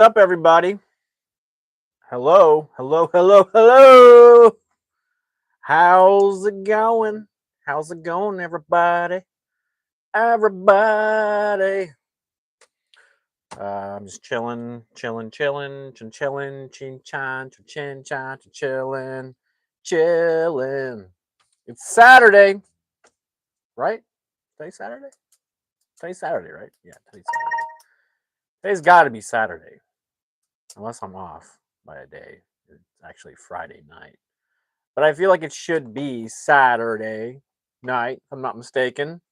Up, everybody? Hello, hello, hello, hello. How's it going? How's it going, everybody? Everybody. I'm just chilling, chilling, chilling, chin chilling, chin chan, chin chan, chilling, chilling. It's Saturday, right? Today's Saturday? Today's Saturday, right? Yeah, today's Saturday. Today's got to be Saturday, unless I'm off by a day. It's actually Friday night. But I feel like it should be Saturday night, if I'm not mistaken.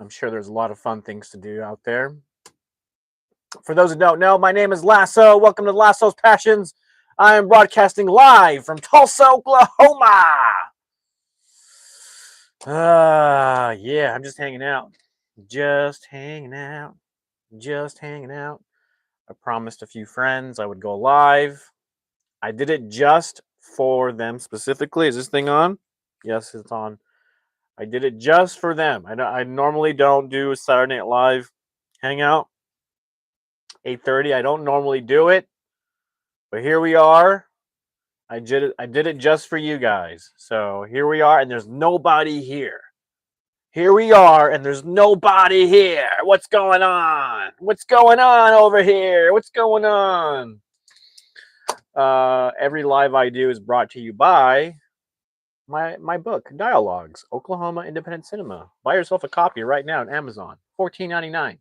I'm sure there's a lot of fun things to do out there. For those who don't know, my name is Lasso. Welcome to Lasso's Passions. I am broadcasting live from Tulsa, Oklahoma. Yeah, I'm just hanging out. Just hanging out. Just hanging out. I promised a few friends I would go live. I did it just for them specifically. Is this thing on? Yes, it's on. I did it just for them. I normally don't do a Saturday Night Live hangout. 8:30. I don't normally do it, but here we are. I did it just for you guys. So here we are, and there's nobody here. Here we are, and there's nobody here. What's going on? What's going on over here? What's going on? Every live I do is brought to you by my book, Dialogues, Oklahoma Independent Cinema. Buy yourself a copy right now on Amazon. $14.99.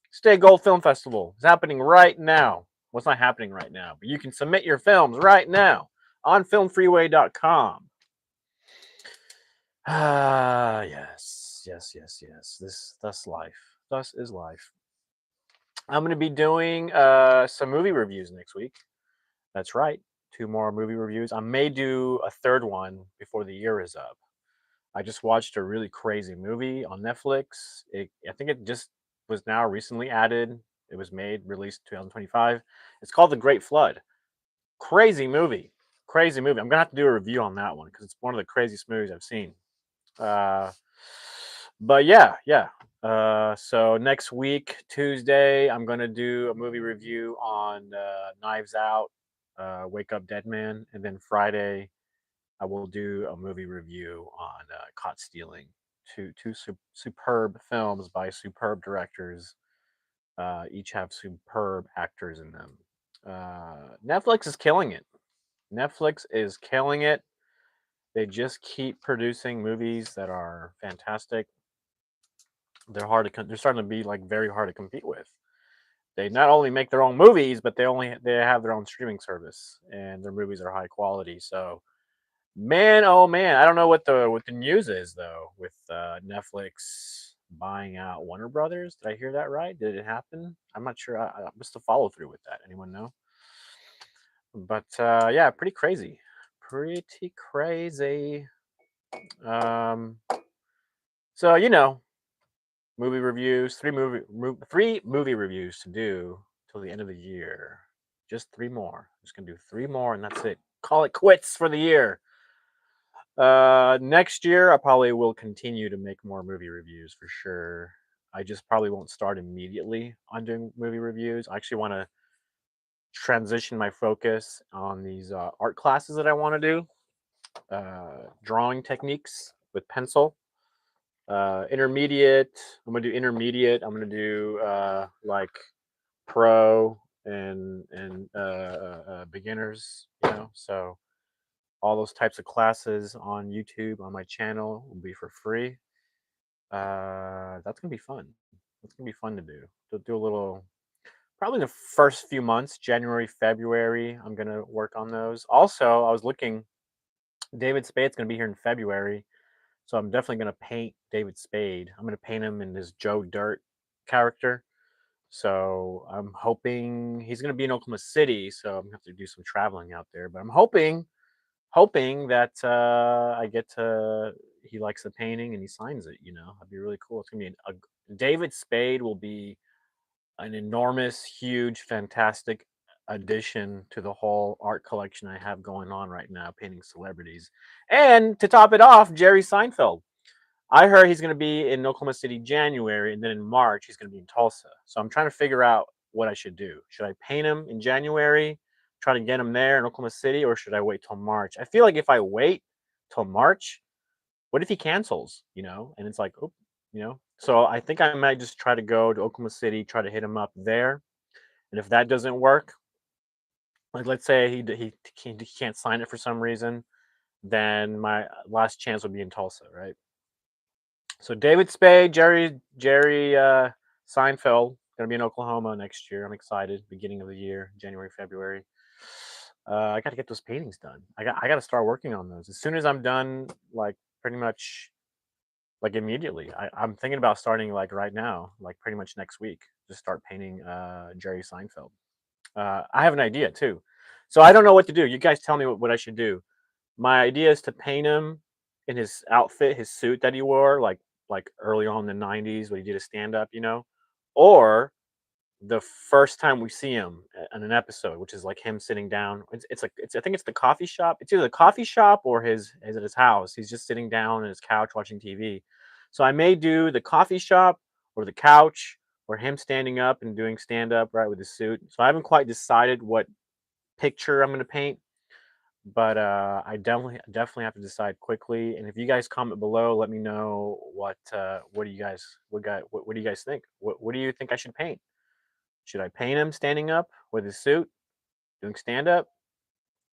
Stay Gold Film Festival is happening right now. Well, it's not happening right now, but you can submit your films right now on filmfreeway.com. Yes, yes, yes, yes. Thus life. Thus is life. I'm going to be doing some movie reviews next week. That's right. 2 more movie reviews. I may do a third one before the year is up. I just watched a really crazy movie on Netflix. I think it just was now recently added. It was made, released 2025. It's called The Great Flood. Crazy movie. Crazy movie. I'm going to have to do a review on that one because it's one of the craziest movies I've seen. Uh, but yeah, yeah. So next week, Tuesday, I'm going to do a movie review on Knives Out, Wake Up Dead Man. And then Friday, I will do a movie review on Caught Stealing. Two superb films by superb directors. Each have superb actors in them. Netflix is killing it. Netflix is killing it. They just keep producing movies that are fantastic. They're starting to be like very hard to compete with. They not only make their own movies, but they have their own streaming service, and their movies are high quality. So man, oh man, I don't know what the news is though with Netflix buying out Warner Brothers. Did I hear that right? Did it happen? I'm not sure. I missed the follow through with that. Anyone know? But yeah, pretty crazy, pretty crazy. Um, so movie reviews, three movie reviews to do till the end of the year. Just 3 more. I'm just gonna do 3 more, and that's it. Call it quits for the year. Next year I probably will continue to make more movie reviews for sure. I just probably won't start immediately on doing movie reviews. I actually want to transition my focus on these art classes that I want to do. Drawing techniques with pencil. Intermediate. I'm gonna do intermediate. I'm gonna do like pro and beginners. So all those types of classes on YouTube on my channel will be for free. That's gonna be fun. That's gonna be fun to do. To do a little, probably in the first few months, January, February. I'm gonna work on those. Also, I was looking. David Spade's gonna be here in February, so I'm definitely gonna paint David Spade. I'm gonna paint him in his Joe Dirt character. So I'm hoping he's gonna be in Oklahoma City, so I'm gonna have to do some traveling out there. But I'm hoping that I get to he likes the painting and he signs it. That'd be really cool. It's gonna be David Spade will be an enormous, huge, fantastic addition to the whole art collection I have going on right now, painting celebrities. And to top it off, Jerry Seinfeld. I heard he's going to be in Oklahoma City January, and then in March he's going to be in Tulsa. So I'm trying to figure out what I should do. Should I paint him in January, try to get him there in Oklahoma City, or should I wait till March? I feel like if I wait till March, what if he cancels, And it's like, oh, So I think I might just try to go to Oklahoma City, try to hit him up there. And if that doesn't work, like let's say he can't sign it for some reason, then my last chance would be in Tulsa, right? So David Spade, Jerry Seinfeld, gonna be in Oklahoma next year. I'm excited. Beginning of the year, January, February. I got to get those paintings done. I got to start working on those as soon as I'm done. Like pretty much like immediately. I'm thinking about starting like right now, like pretty much next week. Just start painting Jerry Seinfeld. I have an idea too, so I don't know what to do. You guys tell me what I should do. My idea is to paint him in his outfit, his suit that he wore, like early on in the '90s when he did a stand up, or the first time we see him in an episode, which is like him sitting down. It's like I think it's the coffee shop. It's either the coffee shop or his at his house. He's just sitting down on his couch watching TV. So I may do the coffee shop or the couch or him standing up and doing stand up right with his suit. So I haven't quite decided what picture I'm going to paint, but I definitely have to decide quickly. And if you guys comment below, let me know what do you guys what do you guys think? What do you think I should paint? Should I paint him standing up with his suit, doing stand up,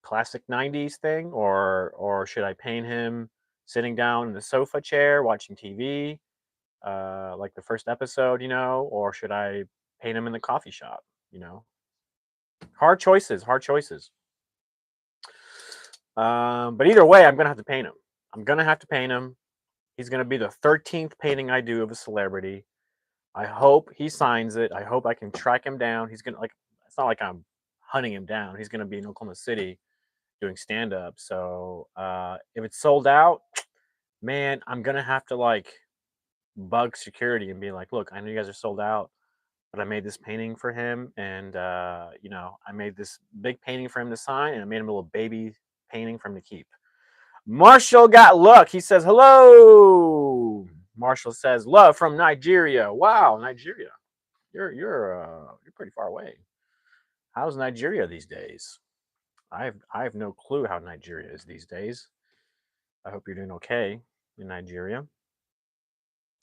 classic '90s thing, or should I paint him sitting down in the sofa chair watching TV, like the first episode, or should I paint him in the coffee shop? You know, hard choices, hard choices. But either way, I'm gonna have to paint him. I'm gonna have to paint him. He's gonna be the 13th painting I do of a celebrity. I hope he signs it. I hope I can track him down. He's gonna like. It's not like I'm hunting him down. He's gonna be in Oklahoma City doing stand up. So if it's sold out, man, I'm gonna have to like bug security and be like, look, I know you guys are sold out, but I made this painting for him, and I made this big painting for him to sign, and I made him a little baby painting for him to keep. Marshall got luck. He says hello. Marshall says love from Nigeria. Wow, Nigeria. You're pretty far away. How's Nigeria these days? I have no clue how Nigeria is these days. I hope you're doing okay in Nigeria.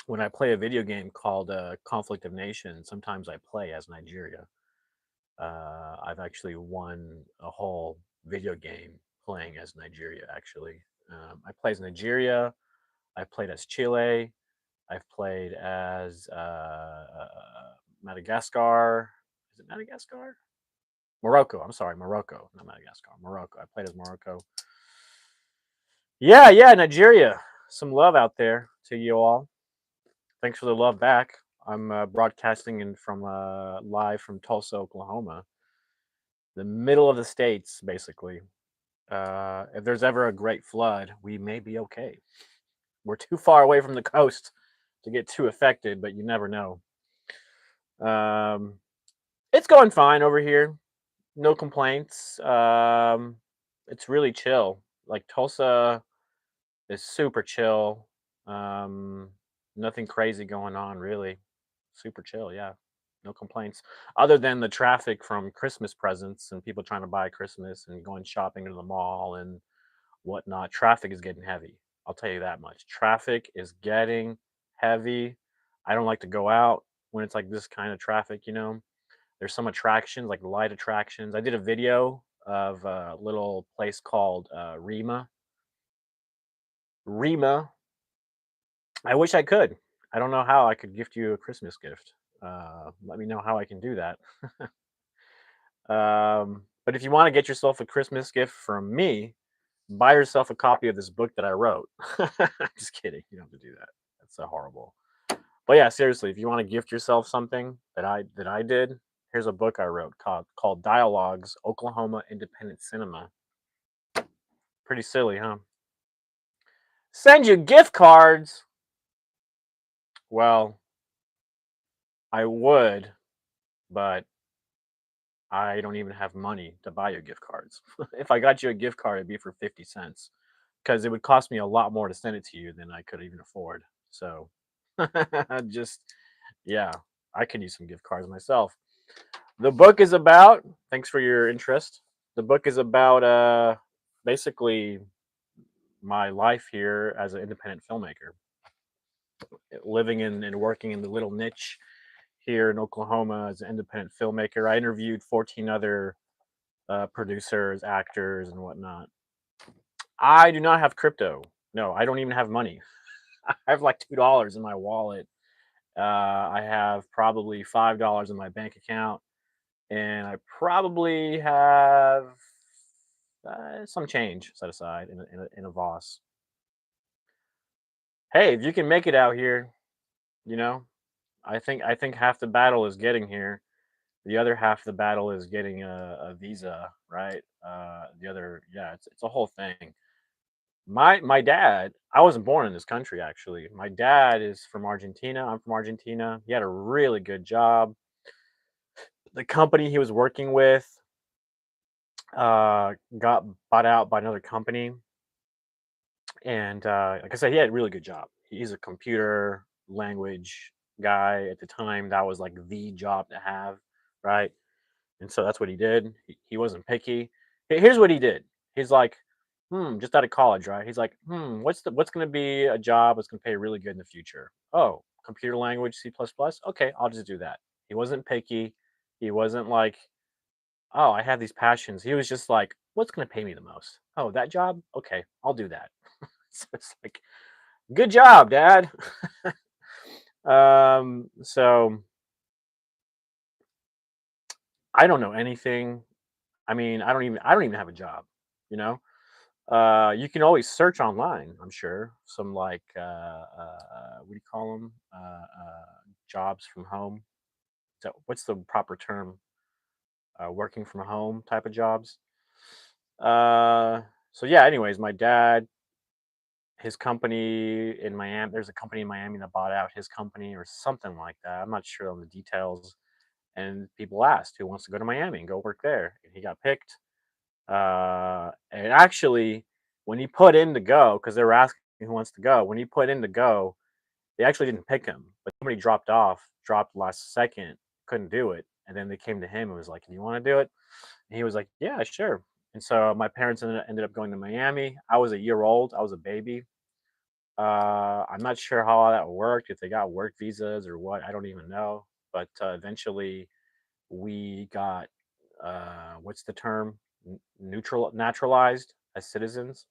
When I play a video game called Conflict of Nations, sometimes I play as Nigeria. I've actually won a whole video game playing as Nigeria. Actually, I play as Nigeria. I've played as Chile. I've played as Madagascar. Is it Madagascar? Morocco. I'm sorry, Morocco, not Madagascar. Morocco. I played as Morocco. Yeah, Nigeria. Some love out there to you all. Thanks for the love back. I'm broadcasting in from live from Tulsa, Oklahoma, the middle of the states, basically. If there's ever a great flood, we may be okay. We're too far away from the coast to get too affected, but you never know. It's going fine over here. No complaints. It's really chill. Like Tulsa is super chill. Nothing crazy going on really. Super chill, yeah. No complaints. Other than the traffic from Christmas presents and people trying to buy Christmas and going shopping to the mall and whatnot. Traffic is getting heavy. I'll tell you that much. Traffic is getting heavy. I don't like to go out when it's like this kind of traffic. There's some attractions, like light attractions. I did a video of a little place called Rima. Rima. I wish I could. I don't know how I could gift you a Christmas gift. Let me know how I can do that. But if you want to get yourself a Christmas gift from me, buy yourself a copy of this book that I wrote. Just kidding. You don't have to do that. That's so horrible. But yeah, seriously, if you want to gift yourself something that I did, here's a book I wrote called Dialogues, Oklahoma Independent Cinema. Pretty silly, huh? Send you gift cards. Well, I would, but I don't even have money to buy you gift cards. If I got you a gift card, it'd be for 50 cents because it would cost me a lot more to send it to you than I could even afford. So just, yeah, I could use some gift cards myself. The book is about. Thanks for your interest. The book is about basically my life here as an independent filmmaker, living in and working in the little niche here in Oklahoma as an independent filmmaker. I interviewed 14 other producers, actors, and whatnot. I do not have crypto. No, I don't even have money. I have like $2 in my wallet. I have probably $5 in my bank account, and I probably have some change set aside in a Voss. Hey, if you can make it out here, you know, I think half the battle is getting here. The other half of the battle is getting a visa, right? The other, yeah, it's a whole thing. My dad, I wasn't born in this country actually. My dad is from Argentina. I'm from Argentina. He had a really good job. The company he was working with got bought out by another company, and like I said, he had a really good job. He's a computer language guy at the time. That was like the job to have, right? And so that's what he did. He wasn't picky. Here's what he did. He's like, just out of college, right? He's like, what's going to be a job that's going to pay really good in the future? Oh, computer language, C++. Okay, I'll just do that. He wasn't picky. He wasn't like, oh, I have these passions. He was just like, what's going to pay me the most? Oh, that job? Okay, I'll do that. So it's like, good job, Dad. So I don't know anything. I mean, I don't even have a job, you know? You can always search online, I'm sure. Some like what do you call them? Jobs from home. So what's the proper term? Working from home type of jobs. Uh, so yeah. Anyways, my dad, his company in Miami. There's a company in Miami that bought out his company or something like that. I'm not sure on the details. And people asked who wants to go to Miami and go work there, and he got picked. And actually, when he put in to go, because they were asking who wants to go, when he put in to go, they actually didn't pick him, but somebody dropped off, dropped last second, couldn't do it, and then they came to him and was like, "Do you want to do it?" And he was like, "Yeah, sure." And so my parents ended up going to Miami. I was a year old. I was a baby. I'm not sure how all that worked, if they got work visas or what. I don't even know. But eventually, we got what's the term? Naturalized as citizens.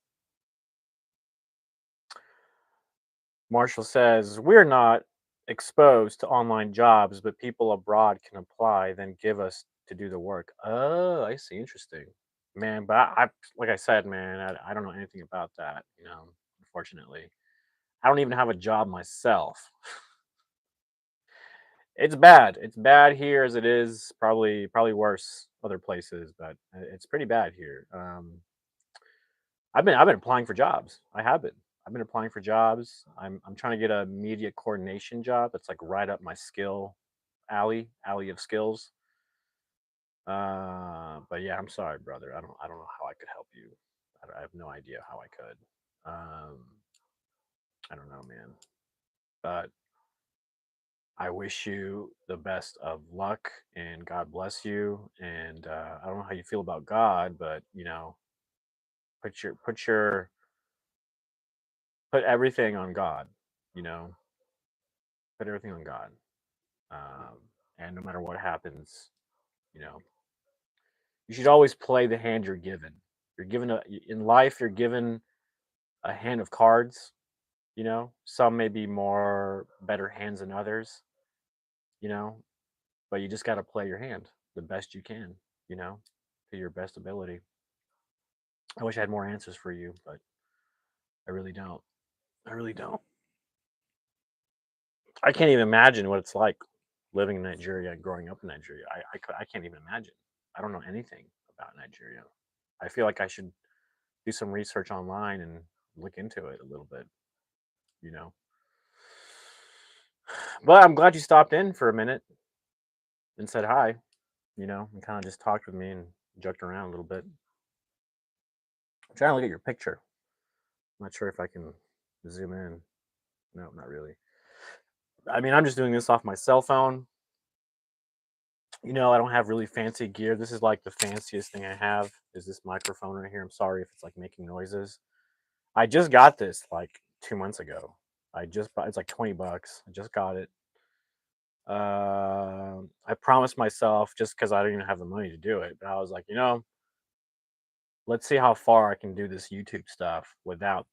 Marshall says we're not exposed to online jobs, but people abroad can apply, then give us to do the work. Oh, I see. Interesting, man. But I like I said, man, I don't know anything about that. Unfortunately, I don't even have a job myself. It's bad. It's bad here as it is. Probably worse other places, but it's pretty bad here. I've been applying for jobs. I have been. I've been applying for jobs. I'm trying to get a media coordination job that's like right up my skill alley of skills. But yeah, I'm sorry, brother. I don't know how I could help you. I have no idea how I could. I don't know, man. But I wish you the best of luck and God bless you. And I don't know how you feel about God, but put everything on God. You know, put everything on God. Um, and no matter what happens, you know, you should always play the hand you're given. You're given in life. You're given a hand of cards. Some may be more better hands than others. You know, but you just got to play your hand the best you can. You know, to your best ability. I wish I had more answers for you, but I really don't. I really don't. I can't even imagine what it's like living in Nigeria and growing up in Nigeria. I can't even imagine. I don't know anything about Nigeria. I feel like I should do some research online and look into it a little bit, you know. But I'm glad you stopped in for a minute and said hi, and kind of just talked with me and joked around a little bit. I'm trying to look at your picture. I'm not sure if I can zoom in. No, not really. I mean, I'm just doing this off my cell phone. I don't have really fancy gear. This is like the fanciest thing I have is this microphone right here. I'm sorry if it's like making noises. I just got this like 2 months ago. I just bought it's like $20. I just got it. I promised myself just because I didn't even have the money to do it, but I was like, let's see how far I can do this YouTube stuff without,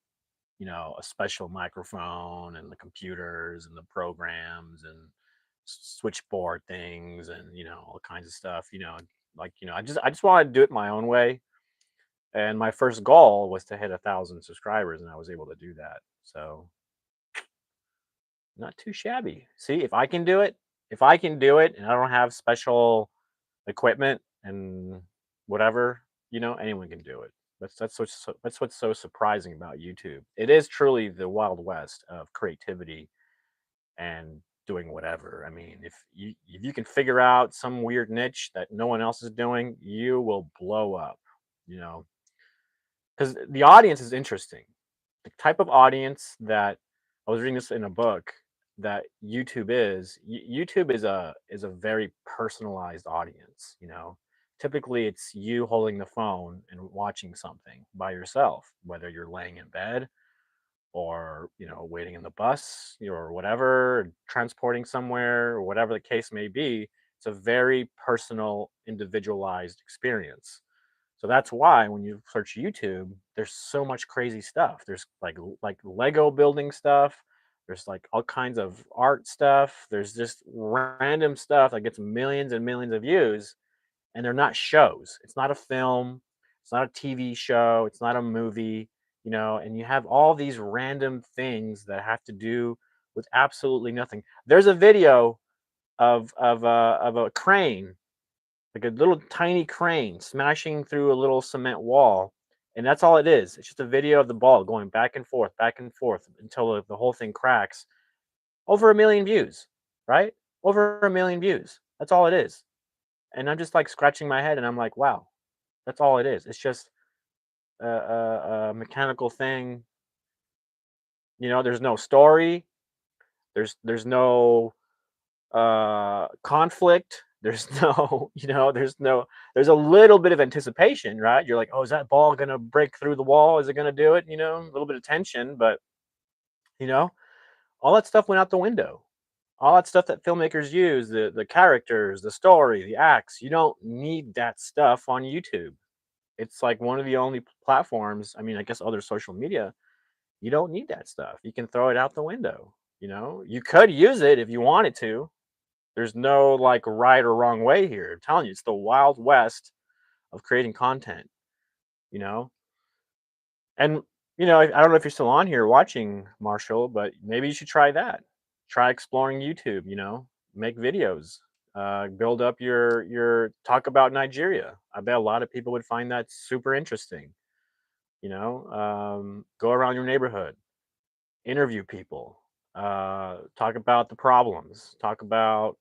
a special microphone and the computers and the programs and switchboard things and all kinds of stuff. I just wanted to do it my own way. And my first goal was to hit 1,000 subscribers, and I was able to do that. So not too shabby. See, if I can do it, and I don't have special equipment and whatever, anyone can do it. That's what's so surprising about YouTube. It is truly the wild west of creativity and doing whatever. I mean, if you can figure out some weird niche that no one else is doing, you will blow up. You know, because the audience is interesting. The type of audience that I was reading this in a book that YouTube is a very personalized audience. Typically it's you holding the phone and watching something by yourself, whether you're laying in bed or waiting in the bus or whatever, transporting somewhere or whatever the case may be. It's a very personal, individualized experience. So that's why when you search YouTube, there's so much crazy stuff. There's like Lego building stuff. There's like all kinds of art stuff. There's just random stuff that gets millions and millions of views, and they're not shows. It's not a film. It's not a TV show. It's not a movie. And you have all these random things that have to do with absolutely nothing. There's a video of a crane, like a little tiny crane smashing through a little cement wall, and that's all it is. It's just a video of the ball going back and forth until the whole thing cracks. Over a million views, right? Over a million views. That's all it is. And I'm just like scratching my head, and I'm like, wow, that's all it is. It's just a mechanical thing. There's no story. There's no conflict. There's no, there's a little bit of anticipation, right? You're like, oh, is that ball gonna break through the wall? Is it gonna do it? A little bit of tension, but you know, all that stuff went out the window. All that stuff that filmmakers use, the characters, the story, the acts, you don't need that stuff on YouTube. It's like one of the only platforms, I mean, I guess other social media, you don't need that stuff. You can throw it out the window. You could use it if you wanted to. There's no like right or wrong way here. I'm telling you, it's the wild west of creating content, you know? And, I don't know if you're still on here watching, Marshall, but maybe you should try that. Try exploring YouTube, make videos, build up talk about Nigeria. I bet a lot of people would find that super interesting, go around your neighborhood, interview people, talk about the problems, talk about,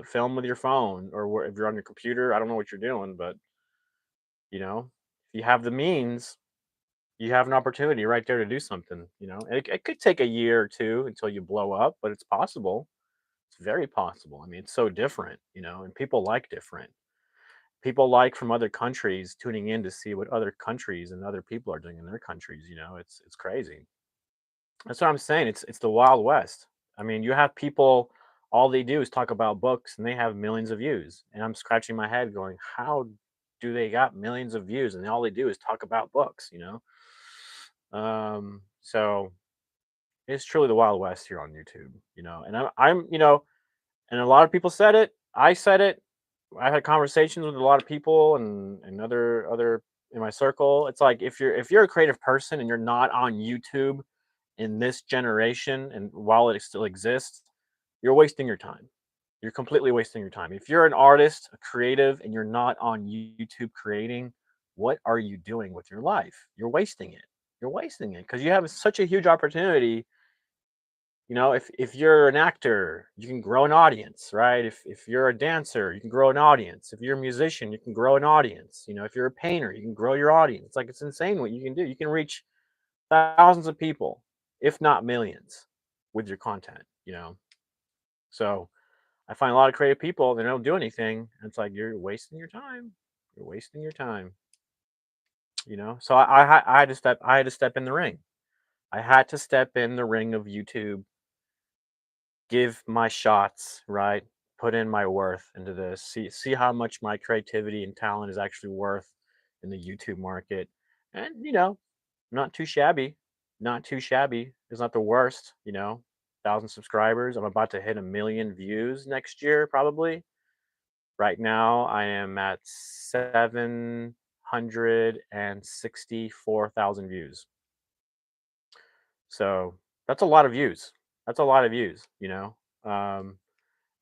film with your phone or if you're on your computer. I don't know what you're doing, but if you have the means, you have an opportunity right there to do something. It could take a year or two until you blow up, but it's possible. It's very possible. I mean, it's so different, and people like different. People like from other countries tuning in to see what other countries and other people are doing in their countries. It's crazy. That's what I'm saying. It's the Wild West. I mean, you have people, all they do is talk about books and they have millions of views. And I'm scratching my head going, how do they got millions of views and all they do is talk about books? So it's truly the Wild West here on YouTube, and and a lot of people said it. I said it. I had conversations with a lot of people and other in my circle. It's like if you're a creative person and you're not on YouTube in this generation and while it still exists, you're wasting your time. You're completely wasting your time. If you're an artist, a creative, and you're not on YouTube creating, what are you doing with your life? You're wasting it. You're wasting it because you have such a huge opportunity. If you're an actor, you can grow an audience, right? If you're a dancer, you can grow an audience. If you're a musician, you can grow an audience. If you're a painter, you can grow your audience. It's insane what you can do. You can reach thousands of people, if not millions, with your content. So I find a lot of creative people, they don't do anything. It's like you're wasting your time. You're wasting your time. So I had to step in the ring. I had to step in the ring of YouTube, give my shots, right? Put in my worth into this. See how much my creativity and talent is actually worth in the YouTube market. And not too shabby. Not too shabby. It's not the worst. 1,000 subscribers. I'm about to hit 1 million views next year, probably. Right now, I am at 764,000 views. So that's a lot of views. That's a lot of views. Um,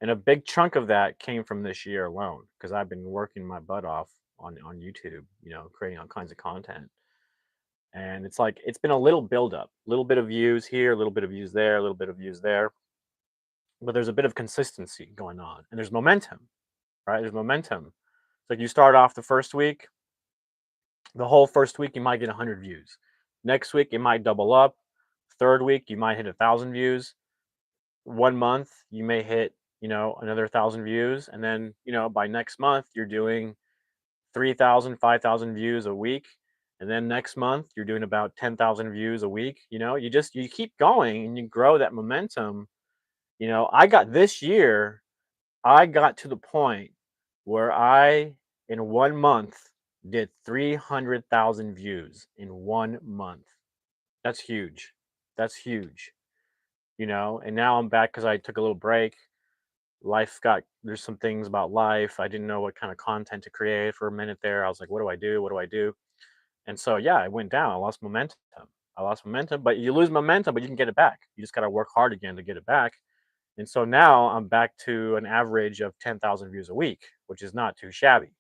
and a big chunk of that came from this year alone because I've been working my butt off on YouTube, creating all kinds of content. And it's like it's been a little build up, little bit of views here, a little bit of views there, a little bit of views there. But there's a bit of consistency going on, and there's momentum, right? There's momentum. It's like you start off the first week, the whole first week you might get 100 views. Next week it might double up. Third week you might hit 1,000 views. 1 month you may hit another 1,000 views, and then by next month you're doing 3,000, 5,000 views a week, and then next month you're doing about 10,000 views a week. You keep going and you grow that momentum. I got this year, I got to the point where I in 1 month did 300,000 views in 1 month. That's huge. That's huge. And now I'm back because I took a little break. There's some things about life. I didn't know what kind of content to create for a minute there. I was like, what do I do? What do I do? And so, yeah, I went down. I lost momentum. But you lose momentum, but you can get it back. You just got to work hard again to get it back. And so now I'm back to an average of 10,000 views a week, which is not too shabby.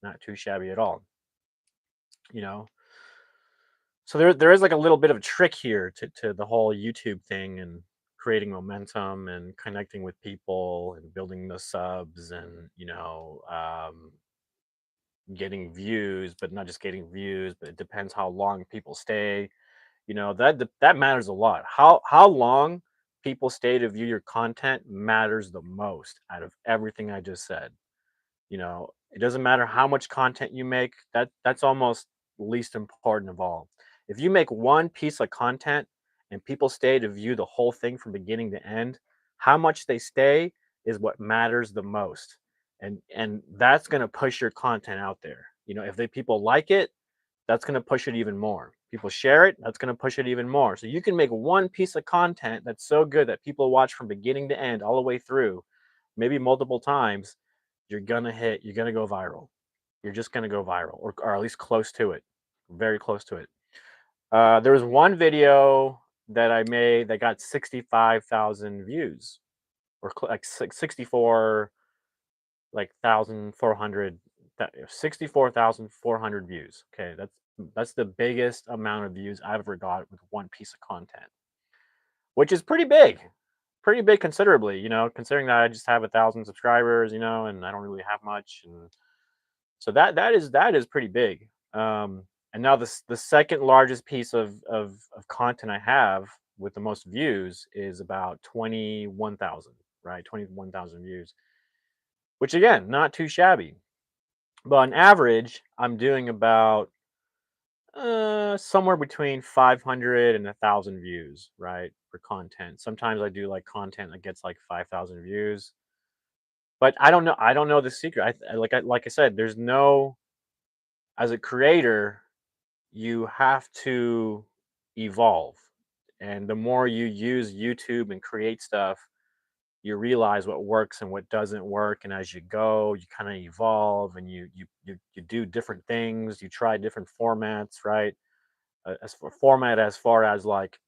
Not too shabby at all. You know, so there is like a little bit of a trick here to the whole YouTube thing and creating momentum and connecting with people and building the subs and getting views, but not just getting views, but it depends how long people stay. That matters a lot. How long people stay to view your content matters the most out of everything I just said. It doesn't matter how much content you make. That's almost least important of all. If you make one piece of content and people stay to view the whole thing from beginning to end, how much they stay is what matters the most. And that's going to push your content out there. If the people like it, that's going to push it even more. People share it, that's going to push it even more. So you can make one piece of content that's so good that people watch from beginning to end all the way through, maybe multiple times. You're gonna go viral. You're just gonna go viral, or at least close to it, very close to it. There was one video that I made that got 65,000 views, or 64, like 1,400, 64,400 views. Okay, that's the biggest amount of views I've ever got with one piece of content, which is pretty big considerably. Considering that I just have 1,000 subscribers, and I don't really have much, and so that is pretty big. And now the second largest piece of content I have with the most views is about 21,000, right? 21,000 views, which again, not too shabby. But on average, I'm doing about somewhere between 500 and 1,000 views, right, for content. Sometimes I do like content that gets like 5,000 views, but I don't know the secret. Like I said, there's no, as a creator, you have to evolve. And the more you use YouTube and create stuff, you realize what works and what doesn't work. And as you go, you kind of evolve, and you do different things. You try different formats, right? As far as like,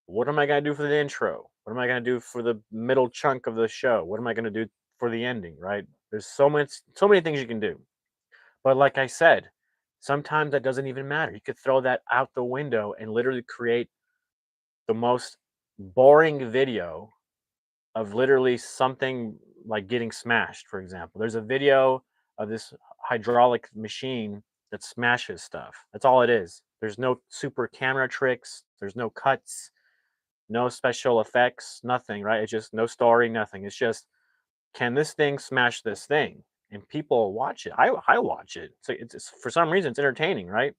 what am I going to do for the intro? What am I going to do for the middle chunk of the show? What am I going to do for the ending, right? There's so many things you can do. But like I said, sometimes that doesn't even matter. You could throw that out the window and literally create the most boring video of literally something like getting smashed, for example. There's a video of this hydraulic machine that smashes stuff. That's all it is. There's no super camera tricks, there's no cuts, no special effects, nothing, right? It's just no story, nothing. It's just can this thing smash this thing? And people watch it. I watch it. So it's for some reason it's entertaining, right?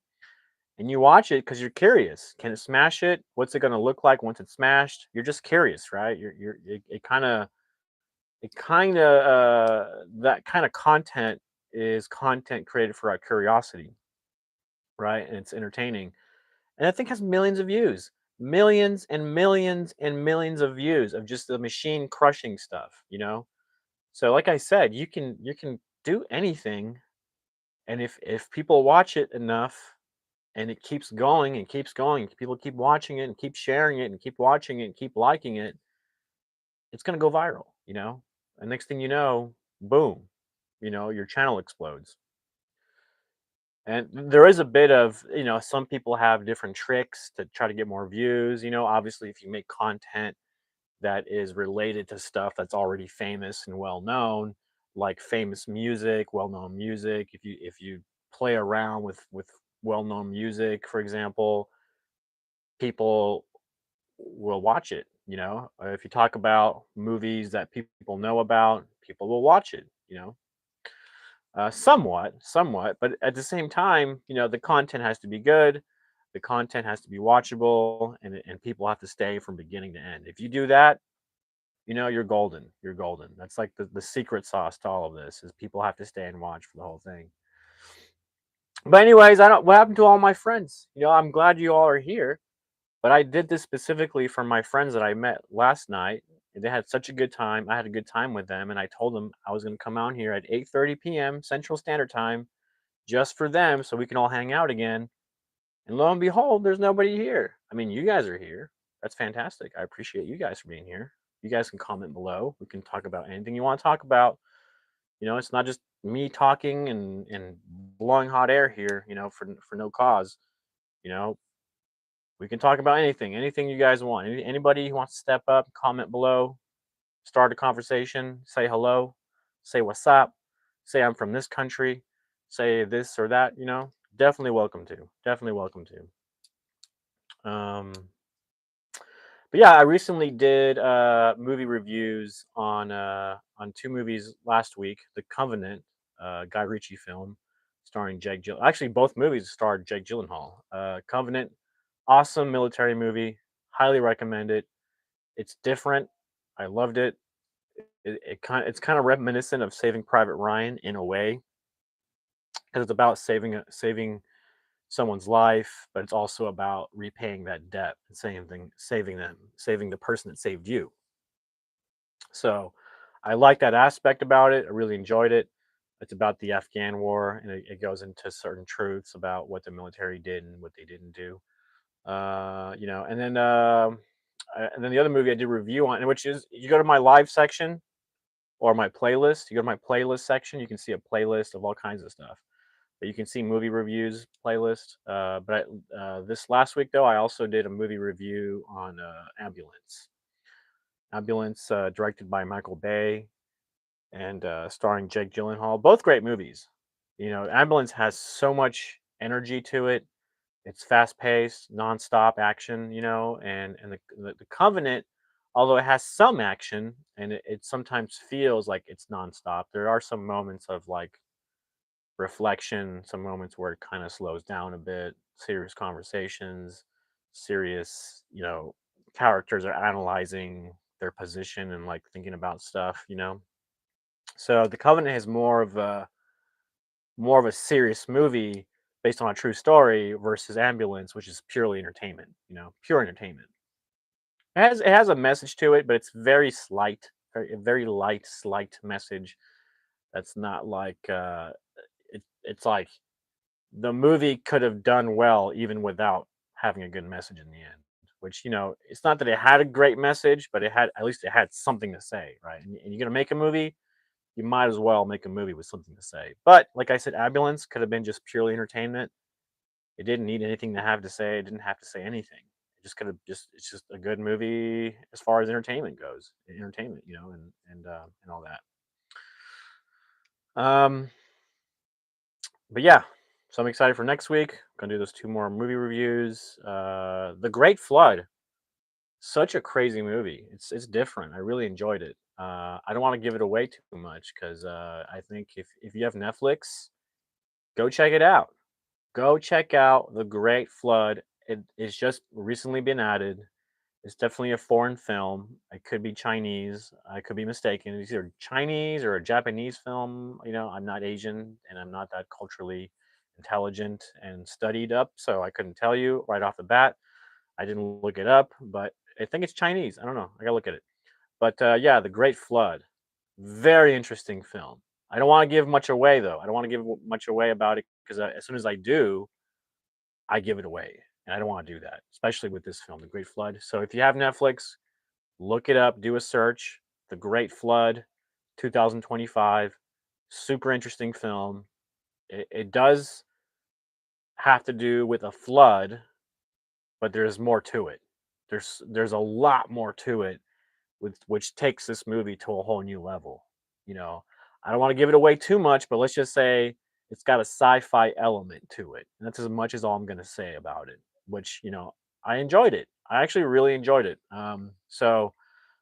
And you watch it because you're curious. Can it smash it? What's it going to look like once it's smashed? You're just curious, right? That kind of content is content created for our curiosity, right? And it's entertaining. And that thing has millions of views, millions and millions and millions of views of just the machine crushing stuff, you know? So like I said, you can do anything, and if people watch it enough and it keeps going and keeps going, people keep watching it and keep sharing it and keep watching it and keep liking it, it's going to go viral, you know? And next thing you know, boom, your channel explodes. And there is a bit of, some people have different tricks to try to get more views. Obviously, if you make content that is related to stuff that's already famous and well known, like famous music, well known music. If you play around with well known music, for example, people will watch it. If you talk about movies that people know about, people will watch it. Somewhat, but at the same time, the content has to be good, the content has to be watchable, and people have to stay from beginning to end. If you do that, you're golden. You're golden. That's like the secret sauce to all of this is people have to stay and watch for the whole thing. But anyways, I don't. What happened to all my friends? I'm glad you all are here, but I did this specifically for my friends that I met last night. And they had such a good time. I had a good time with them, and I told them I was going to come out here at 8:30 p.m. Central Standard Time just for them so we can all hang out again. And lo and behold, there's nobody here. I mean, you guys are here. That's fantastic. I appreciate you guys for being here. You guys can comment below. We can talk about anything you want to talk about. It's not just me talking and blowing hot air here, for no cause. You know, we can talk about anything you guys want. Anybody who wants to step up, comment below, start a conversation, say hello, say what's up, say I'm from this country, say this or that, definitely welcome to. Definitely welcome to. But yeah, I recently did movie reviews on two movies last week. The Covenant, Guy Ritchie film, starring Jake Gyllenhaal. Actually, both movies starred Jake Gyllenhaal. Covenant, awesome military movie. Highly recommend it. It's different. I loved it. It's kind of reminiscent of Saving Private Ryan in a way, because it's about saving someone's life, but it's also about repaying that debt and saving the person that saved you. So I like that aspect about it. I really enjoyed it. It's about the Afghan war, and it goes into certain truths about what the military did and what they didn't do. And then the other movie I did review on, which is you go to my live section or my playlist. You go to my playlist section, you can see a playlist of all kinds of stuff. But you can see movie reviews playlist. This last week though, I also did a movie review on Ambulance. Ambulance, directed by Michael Bay and starring Jake Gyllenhaal. Both great movies. Ambulance has so much energy to it. It's fast paced, nonstop action. And the Covenant, although it has some action and it sometimes feels like it's nonstop, there are some moments of like reflection, some moments where it kind of slows down a bit, serious conversations, serious, characters are analyzing their position and like thinking about stuff. So the Covenant is more of a serious movie based on a true story versus Ambulance, which is purely entertainment, pure entertainment. It has a message to it, but it's very slight, very light, slight message. That's not like it's like the movie could have done well even without having a good message in the end. Which it's not that it had a great message, but at least it had something to say, right? And you're gonna make a movie, you might as well make a movie with something to say. But like I said, Ambulance could have been just purely entertainment. It didn't need anything to have to say. It didn't have to say anything. It just could have just it's just a good movie as far as entertainment goes. Entertainment, and all that. Um, but yeah, so I'm excited for next week. Gonna do those two more movie reviews. The Great Flood, Such a crazy movie. It's different. I really enjoyed it. I don't want to give it away too much because I think if you have Netflix, go check it out. Go check out The Great Flood. It's just recently been added. It's definitely a foreign film. It could be Chinese. I could be mistaken. It's either Chinese or a Japanese film. I'm not Asian and I'm not that culturally intelligent and studied up, so I couldn't tell you right off the bat. I didn't look it up, but I think it's Chinese. I don't know. I gotta look at it. But yeah, The Great Flood. Very interesting film. I don't want to give much away though. I don't want to give much away about it because as soon as I do, I give it away, and I don't want to do that, especially with this film, The Great Flood. So if you have Netflix, look it up, do a search. The Great Flood, 2025. Super interesting film. It does have to do with a flood, but there's more to it. There's a lot more to it, with which takes this movie to a whole new level. You know, I don't want to give it away too much, but let's just say it's got a sci-fi element to it. And that's as much as all I'm gonna say about it. Which I enjoyed it. I actually really enjoyed it. So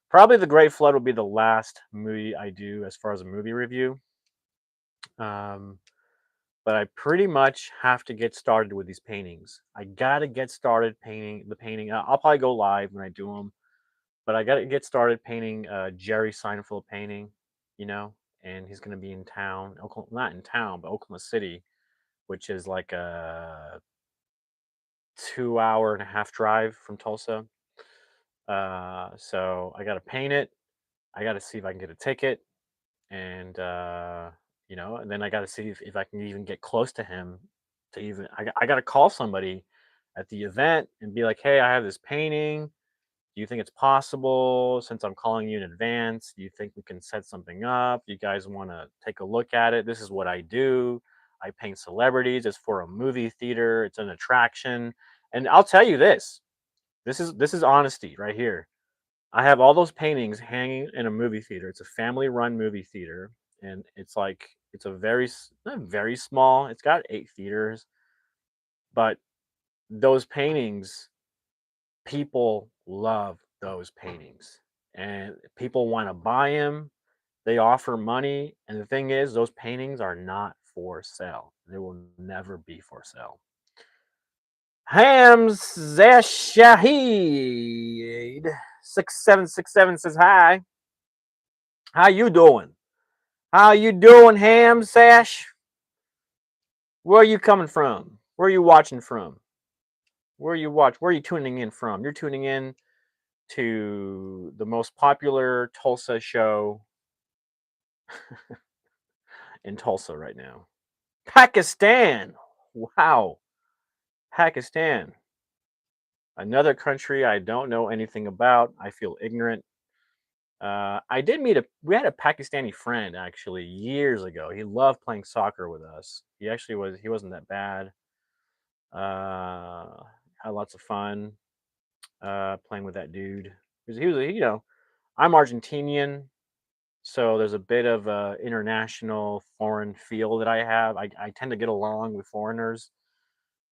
probably The Great Flood will be the last movie I do as far as a movie review. Um, but I pretty much have to get started with these paintings. I gotta get started painting the painting. I'll probably go live when I do them, but I gotta get started painting Jerry Seinfeld painting. You know, and he's gonna be in town, not in town, but Oklahoma City, which is like a 2 hour and a half drive from Tulsa. So I gotta paint it. I gotta see if I can get a ticket, and and then I got to see if I can even get close to him. I got to call somebody at the event and be like, hey, I have this painting. Do you think it's possible, since I'm calling you in advance? Do you think we can set something up? You guys want to take a look at it? This is what I do. I paint celebrities. It's for a movie theater. It's an attraction. And I'll tell you this. This is honesty right here. I have all those paintings hanging in a movie theater. It's a family-run movie theater, and it's a not very small. It's got 8 theaters, but those paintings, people love those paintings, and people want to buy them. They offer money, and the thing is, those paintings are not for sale. They will never be for sale. Hams Shahid 6767 says hi. How you doing? How you doing, Ham Sash? Where are you coming from? Where are you watching from? Where are you tuning in from? You're tuning in to the most popular Tulsa show in Tulsa right now. Pakistan. Wow. Pakistan. Another country I don't know anything about. I feel ignorant. I did meet we had a Pakistani friend actually years ago. He loved playing soccer with us. He wasn't that bad. Uh, had lots of fun playing with that dude. I'm Argentinian, so there's a bit of a international foreign feel that I have. I tend to get along with foreigners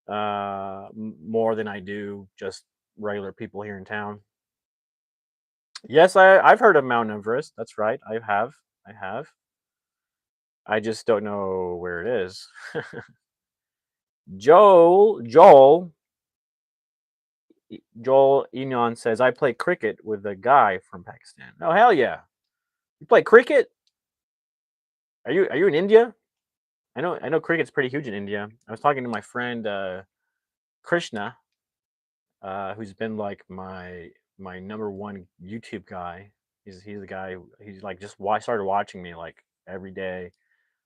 more than I do just regular people here in town. Yes, I've heard of Mount Everest. That's right. I have. I have. I just don't know where it is. Joel Joel Enon says I play cricket with a guy from Pakistan. Oh hell yeah! You play cricket? Are you in India? I know cricket's pretty huge in India. I was talking to my friend Krishna, who's been like my number one YouTube guy. He's the guy. He's like just started watching me like every day.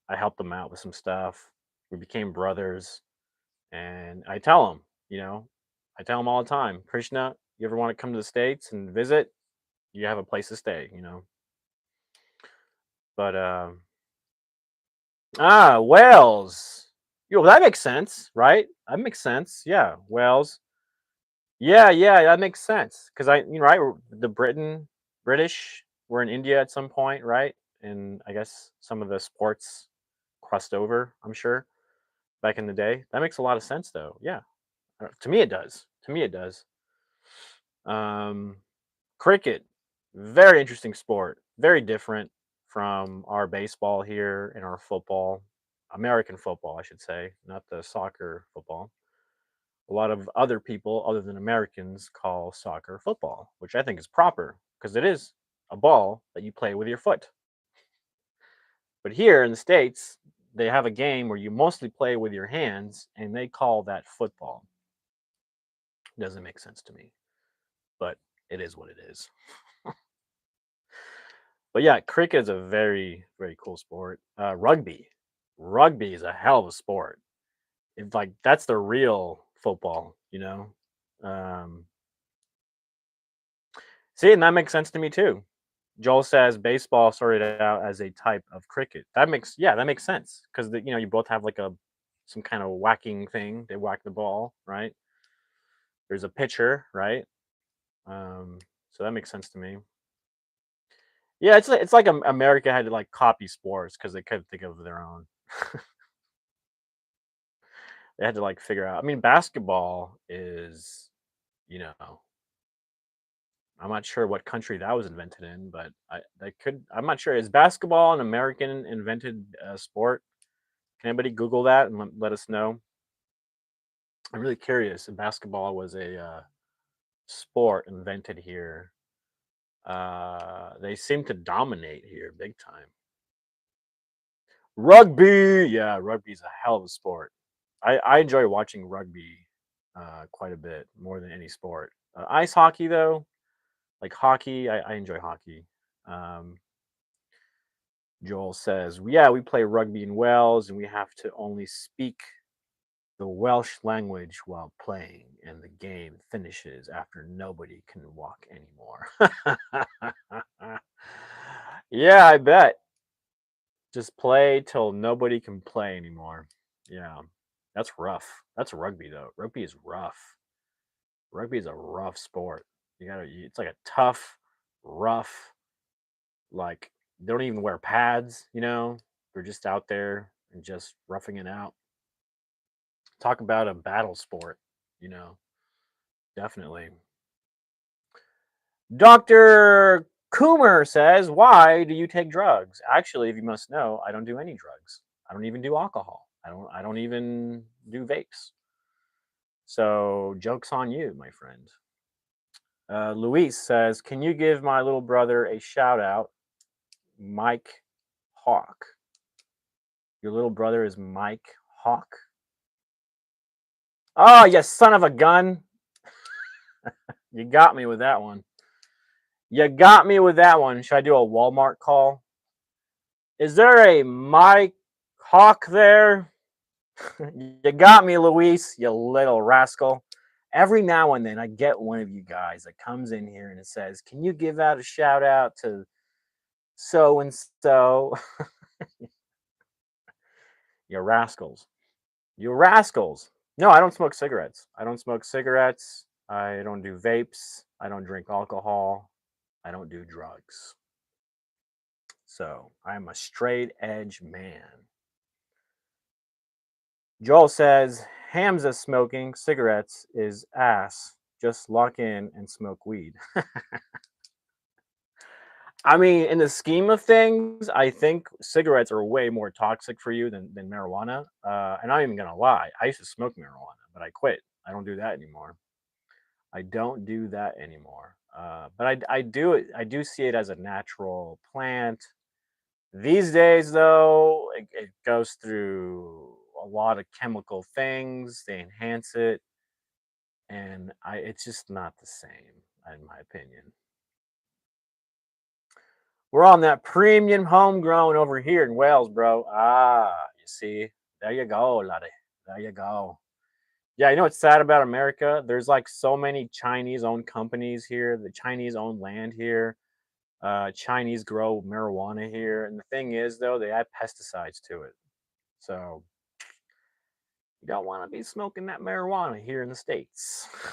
I helped him out with some stuff. We became brothers, and I tell him all the time, Krishna, you ever want to come to the States and visit? You have a place to stay. But Wales. That makes sense, right? That makes sense. Yeah, Wales. Yeah, yeah, that makes sense. Because right, the British were in India at some point, right? And I guess some of the sports crossed over, I'm sure, back in the day. That makes a lot of sense, though. Yeah, to me it does. To me it does. Um, Cricket, very interesting sport. Very different from our baseball here and our football. American football, I should say, not the soccer football. A lot of other people, other than Americans, call soccer football, which I think is proper because it is a ball that you play with your foot. But here in the States, they have a game where you mostly play with your hands and they call that football. Doesn't make sense to me, but it is what it is. But yeah, cricket is a very, very cool sport. Rugby is a hell of a sport. It's like that's the real football, you know. Um, See, and that makes sense to me too. Joel says baseball started out as a type of cricket. That makes sense because you both have like a some kind of whacking thing. They whack the ball, right? There's a pitcher, right? Um, so that makes sense to me. Yeah, it's like America had to like copy sports because they couldn't think of their own. They had to like figure out. I mean, basketball is, you know, I'm not sure what country that was invented in, but I'm not sure. Is basketball an American invented sport? Can anybody Google that and let us know? I'm really curious if basketball was a sport invented here. They seem to dominate here big time. Rugby, yeah, rugby is a hell of a sport. I enjoy watching rugby quite a bit more than any sport. Ice hockey though, like hockey, I enjoy hockey. Um, Joel says, yeah, we play rugby in Wales, and we have to only speak the Welsh language while playing, and the game finishes after nobody can walk anymore. Yeah, I bet. Just play till nobody can play anymore. Yeah, that's rough. That's rugby though. Rugby is rough. Rugby is a rough sport. It's like a tough, rough, like they don't even wear pads, They're just out there and just roughing it out. Talk about a battle sport, you know. Definitely. Dr. Coomer says, "Why do you take drugs?" Actually, if you must know, I don't do any drugs. I don't even do alcohol. I don't even do vapes. So, joke's on you, my friend. Luis says, "Can you give my little brother a shout out, Mike Hawk?" Your little brother is Mike Hawk? Oh, you son of a gun. You got me with that one. You got me with that one. Should I do a Walmart call? Is there a Mike Hawk there? You got me, Luis, you little rascal. Every now and then I get one of you guys that comes in here and it says, "Can you give out a shout out to so and so?" You rascals. You rascals. No, I don't smoke cigarettes. I don't smoke cigarettes. I don't do vapes. I don't drink alcohol. I don't do drugs. So I'm a straight edge man. Joel says Hamza smoking cigarettes is ass. Just lock in and smoke weed. I mean, in the scheme of things, I think cigarettes are way more toxic for you than marijuana. And I'm even gonna lie, I used to smoke marijuana, but I quit. I don't do that anymore. I don't do that anymore. But I do see it as a natural plant. These days, though, it goes through a lot of chemical things. They enhance it, and it's just not the same, in my opinion. We're on that premium homegrown over here in Wales, bro. You see, there you go, laddie. There you go. Yeah, you know what's sad about America? There's like so many Chinese-owned companies here. The Chinese-owned land here. Chinese grow marijuana here, and the thing is, though, they add pesticides to it. So you don't want to be smoking that marijuana here in the States. I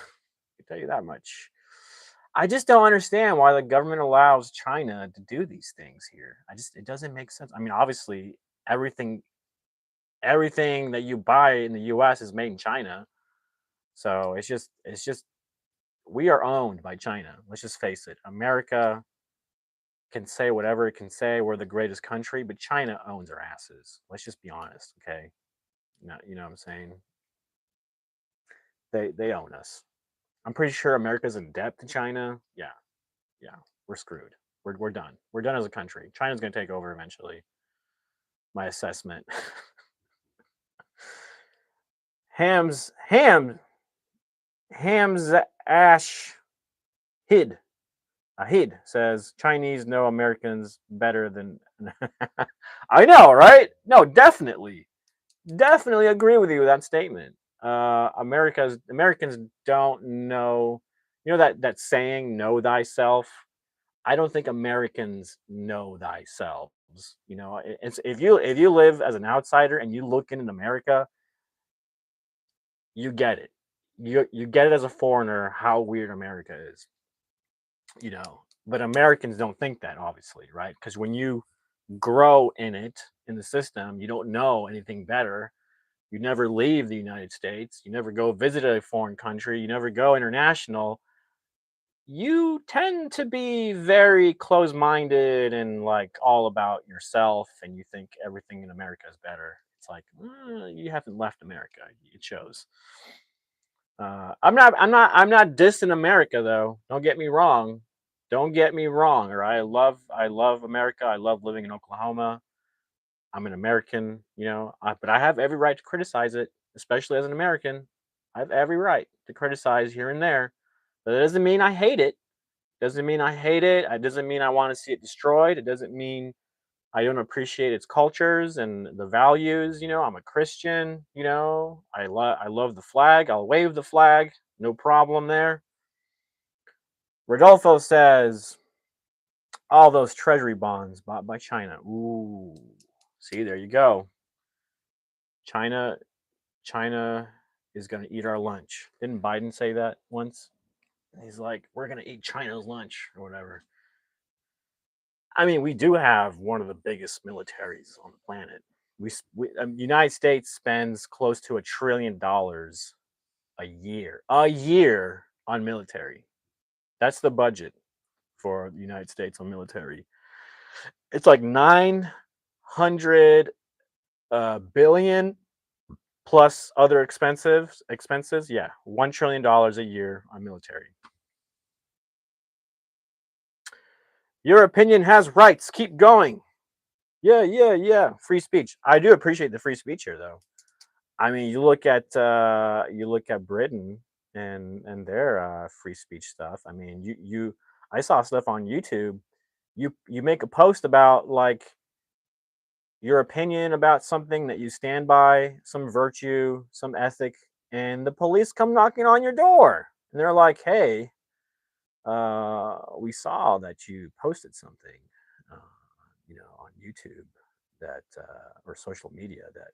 can tell you that much. I just don't understand why the government allows China to do these things here. It doesn't make sense. I mean, obviously, everything everything that you buy in the US is made in China. So it's just we are owned by China. Let's just face it. America can say whatever it can say. We're the greatest country, but China owns our asses. Let's just be honest, okay? You know what I'm saying? They own us. I'm pretty sure America's in debt to China. Yeah, yeah, we're screwed. We're done. We're done as a country. China's gonna take over eventually. My assessment. Hams Ham Hams Ash Hid Ahid says Chinese know Americans better than. I know, right? No, definitely agree with you with that statement. Americans don't know. You know that saying, "Know thyself." I don't think Americans know thyself. You know, it's if you live as an outsider and you look in America, you get it. You get it as a foreigner how weird America is. You know, but Americans don't think that, obviously, right? Because when you grow in it, in the system, you don't know anything better. You never leave the United States. You never go visit a foreign country. You never go international. You tend to be very close-minded and like all about yourself, and you think everything in America is better. It's like you haven't left America. It shows. I'm not dissing America though. Don't get me wrong. Don't get me wrong. All right, I love America. I love living in Oklahoma. I'm an American, you know, but I have every right to criticize it, especially as an American. I have every right to criticize here and there, but it doesn't mean I hate it. Doesn't mean I hate it. It doesn't mean I want to see it destroyed. It doesn't mean I don't appreciate its cultures and the values. You know, I'm a Christian. You know, I love the flag. I'll wave the flag. No problem there. Rodolfo says all those treasury bonds bought by China. Ooh, see, there you go. China, China is going to eat our lunch. Didn't Biden say that once? He's like, we're going to eat China's lunch or whatever. I mean, we do have one of the biggest militaries on the planet. United States spends close to $1 trillion a year on military. That's the budget for the United States on military. It's like 900 billion plus other expenses. Yeah, $1 trillion a year on military. Your opinion has rights. Keep going. Yeah, yeah, yeah. Free speech. I do appreciate the free speech here, though. I mean, you look at Britain and their free speech stuff. I mean, I saw stuff on YouTube. You make a post about like your opinion about something that you stand by, some virtue, some ethic, and the police come knocking on your door, and they're like, "Hey, we saw that you posted something, uh, you know, on YouTube that or social media that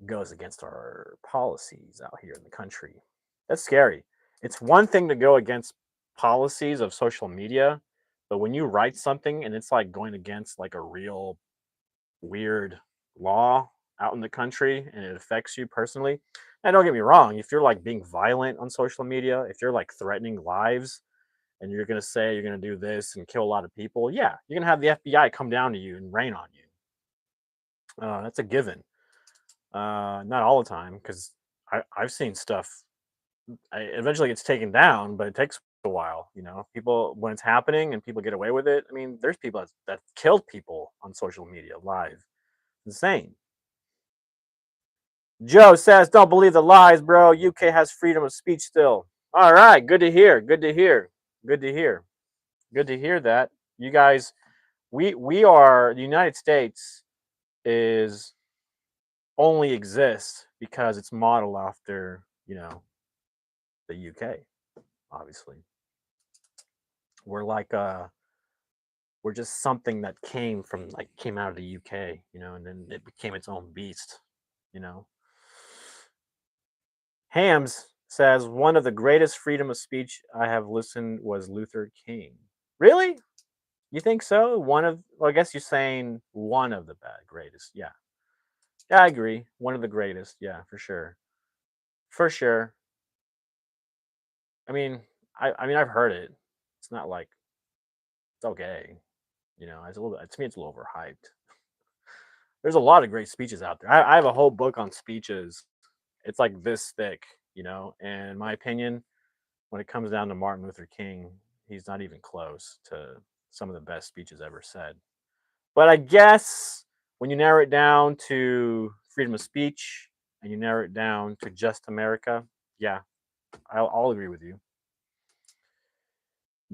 goes against our policies out here in the country." That's scary. It's one thing to go against policies of social media, but when you write something and it's like going against like a real weird law out in the country and it affects you personally. And don't get me wrong, if you're like being violent on social media, if you're like threatening lives and you're going to say you're going to do this and kill a lot of people, yeah, you're going to have the FBI come down to you and rain on you. That's a given. Not all the time, because I've seen stuff. Eventually gets taken down, but it takes a while. You know, people when it's happening and people get away with it. I mean, there's people that killed people on social media live. Insane. Joe says, "Don't believe the lies, bro. UK has freedom of speech still." All right, good to hear. Good to hear. Good to hear. Good to hear that. You guys, we are the United States is only exists because it's modeled after, you know, the UK, obviously. We're like we're just something that came out of the UK, you know, and then it became its own beast, you know. Hams says one of the greatest freedom of speech I have listened was Luther King. Really? You think so? Well, I guess you're saying one of the greatest. Yeah. Yeah, I agree. One of the greatest. Yeah, for sure. For sure. I mean, I mean, I've heard it. It's not like it's okay. It's a little. To me, it's a little overhyped. There's a lot of great speeches out there. I have a whole book on speeches. It's like this thick, And in my opinion, when it comes down to Martin Luther King, he's not even close to some of the best speeches ever said. But I guess when you narrow it down to freedom of speech and you narrow it down to just America, yeah, I'll agree with you.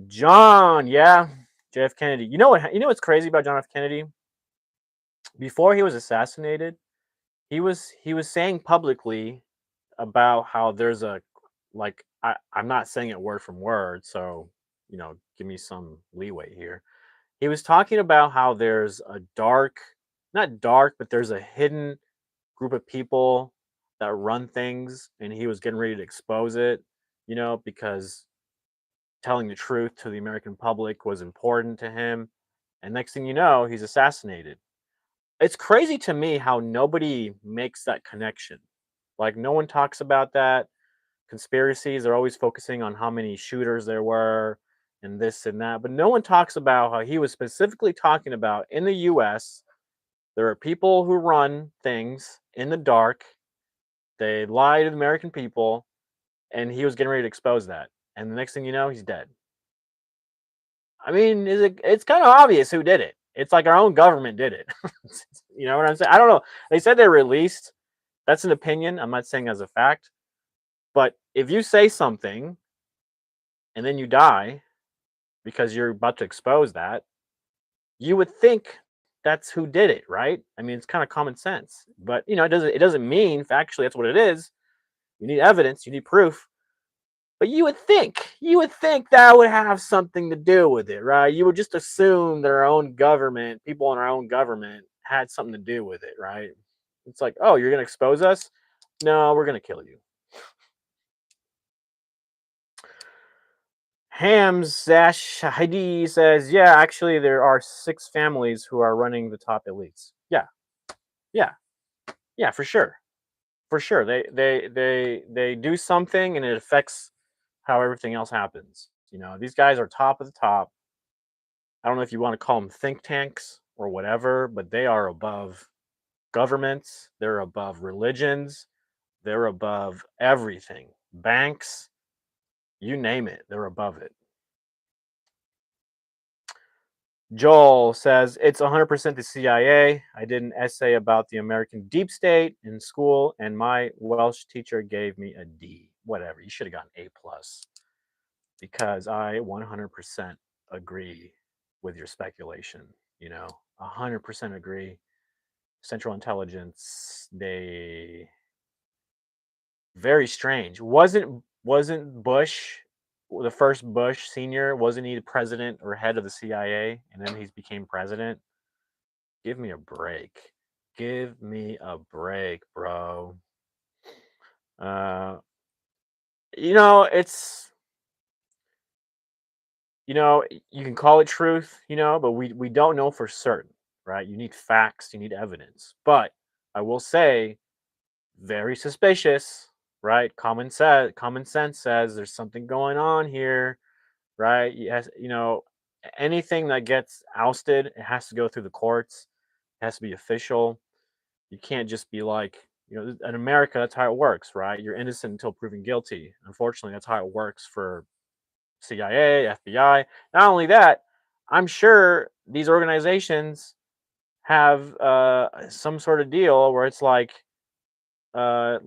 John, yeah, JF Kennedy. You know what? You know what's crazy about John F. Kennedy? Before he was assassinated, he was saying publicly about how there's a like I'm not saying it word from word, so give me some leeway here. He was talking about how there's a dark, not dark, but there's a hidden group of people that run things, and he was getting ready to expose it, because telling the truth to the American public was important to him. And next thing you know, he's assassinated. It's crazy to me how nobody makes that connection. Like, no one talks about that. Conspiracies are always focusing on how many shooters there were and this and that, but no one talks about how he was specifically talking about in the US, there are people who run things in the dark. They lie to the American people, and he was getting ready to expose that. And the next thing you know, he's dead. I mean, it's kind of obvious who did it. It's like our own government did it. You know what I'm saying? I don't know. They said they released. That's an opinion. I'm not saying as a fact. But if you say something and then you die because you're about to expose that, you would think that's who did it, right? I mean, it's kind of common sense. But it doesn't mean factually that's what it is. You need evidence, you need proof. But you would think that would have something to do with it, right? You would just assume that our own government, people in our own government, had something to do with it, right? It's like, oh, you're gonna expose us? No, we're gonna kill you. Hams Zash Heidi says, yeah, actually, there are 6 families who are running the top elites. Yeah, yeah, yeah, for sure, for sure. They do something, and it affects how everything else happens. These guys are top of the top. I don't know if you want to call them think tanks or whatever, but they are above governments. They're above religions. They're above everything. Banks, you name it, they're above it. Joel says it's 100% the CIA. I did an essay about the American deep state in school, and my Welsh teacher gave me a D. Whatever. You should have gotten A plus because I 100% agree with your speculation. 100% agree. Central Intelligence, they very strange. Wasn't Bush the first Bush senior? Wasn't he the president or head of the CIA, and then he became president? Give me a break. Give me a break, bro. Uh, it's you can call it truth, but we don't know for certain, right? You need facts, you need evidence. But I will say, very suspicious, right? Common sense says there's something going on here, right? Yes, anything that gets ousted, it has to go through the courts. It has to be official. You can't just be like, in America, that's how it works, right? You're innocent until proven guilty. Unfortunately, that's how it works for CIA, FBI. Not only that, I'm sure these organizations have some sort of deal where it's like a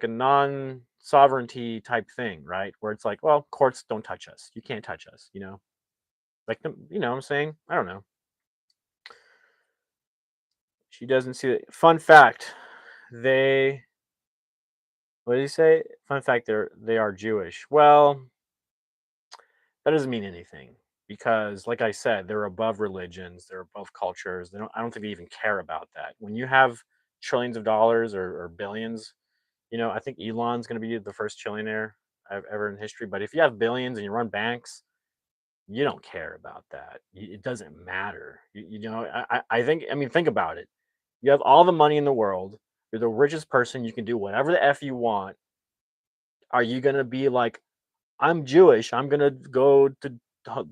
non-sovereignty type thing, right? Where it's like, well, courts don't touch us. You can't touch us, Like what I'm saying? I don't know. She doesn't see it. Fun fact. They what did he say? Fun fact, they are Jewish. Well, that doesn't mean anything because, like I said, they're above religions, they're above cultures. I don't think they even care about that. When you have trillions of dollars or billions, I think Elon's going to be the first trillionaire ever in history. But if you have billions and you run banks, you don't care about that. It doesn't matter. I think. I mean, think about it. You have all the money in the world. You're the richest person. You can do whatever the f you want. Are you going to be like I'm Jewish. I'm gonna go to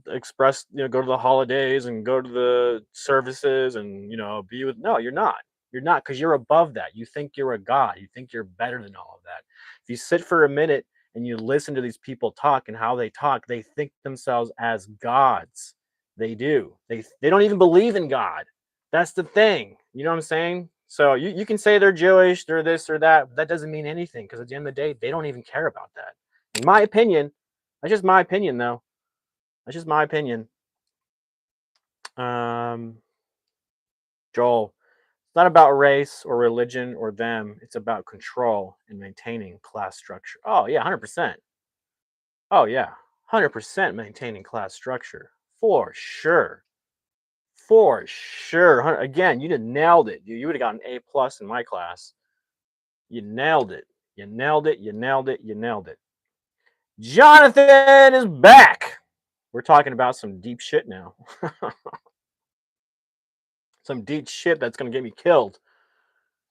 express, go to the holidays and go to the services and be with. No, you're not. You're not because you're above that. You think you're a god. You think you're better than all of that. If you sit for a minute and you listen to these people talk and how they talk, they think themselves as gods. They do. They don't even believe in God. That's the thing. You know what I'm saying? So you can say they're Jewish, they're this or that. But that doesn't mean anything because at the end of the day, they don't even care about that. In my opinion, that's just my opinion, though. That's just my opinion. Um, Joel, it's not about race or religion or them. It's about control and maintaining class structure. Oh yeah, 100%. Oh yeah, 100% maintaining class structure for sure. For sure. Again, you did nailed it. You would have got an A+ in my class. You nailed it. You nailed it. You nailed it. You nailed it. Jonathan is back. We're talking about some deep shit now. Some deep shit that's gonna get me killed.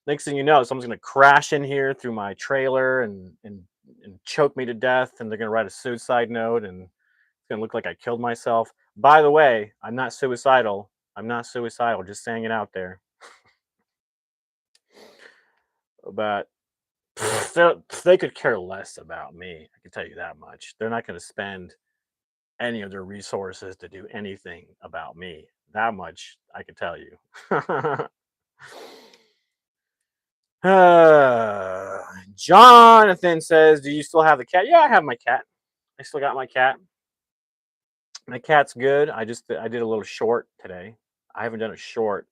Next thing you know, someone's gonna crash in here through my trailer and choke me to death, and they're gonna write a suicide note, and it's gonna look like I killed myself. By the way, I'm not suicidal. I'm not suicidal. Just saying it out there. But they could care less about me. I can tell you that much. They're not gonna spend any of their resources to do anything about me. That much I can tell you. Jonathan says, "Do you still have the cat?" Yeah, I have my cat. I still got my cat. My cat's good. I did a little short today. I haven't done a short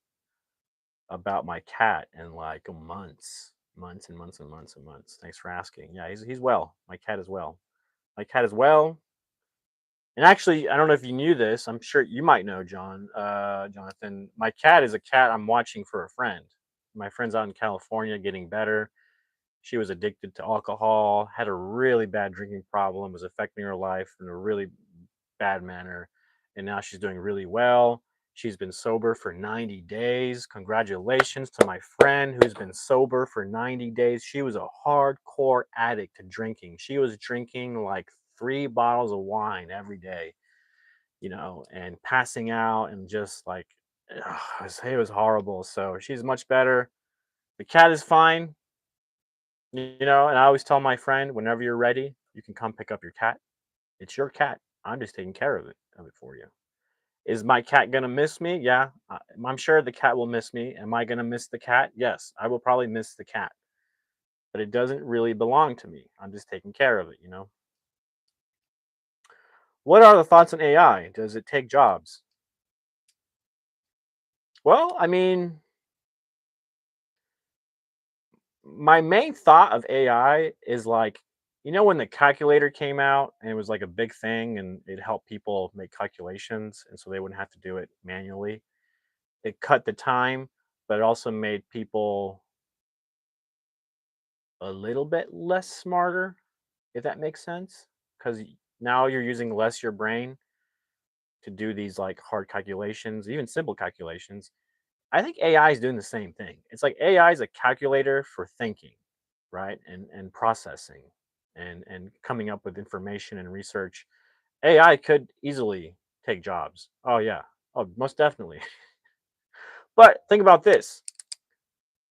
about my cat in like months, months and months and months and months. Thanks for asking. Yeah, he's well. My cat is well. My cat is well. And actually, I don't know if you knew this. I'm sure you might know, Jonathan. My cat is a cat I'm watching for a friend. My friend's out in California getting better. She was addicted to alcohol, had a really bad drinking problem, was affecting her life in a really bad manner. And now she's doing really well. She's been sober for 90 days. Congratulations to my friend who's been sober for 90 days. She was a hardcore addict to drinking. She was drinking like 3 bottles of wine every day, and passing out and just like, it was horrible. So she's much better. The cat is fine. And I always tell my friend, whenever you're ready, you can come pick up your cat. It's your cat. I'm just taking care of it for you. Is my cat gonna miss me? Yeah, I'm sure the cat will miss me. Am I gonna miss the cat? Yes, I will probably miss the cat, but it doesn't really belong to me. I'm just taking care of it. What are the thoughts on AI? Does it take jobs? Well, I mean, my main thought of AI is like, when the calculator came out and it was like a big thing and it helped people make calculations and so they wouldn't have to do it manually. It cut the time, but it also made people a little bit less smarter, if that makes sense. Because now you're using less your brain to do these like hard calculations, even simple calculations. I think AI is doing the same thing. It's like AI is a calculator for thinking, right? And processing and coming up with information and research. AI could easily take jobs. Oh yeah. Oh, most definitely. But think about this.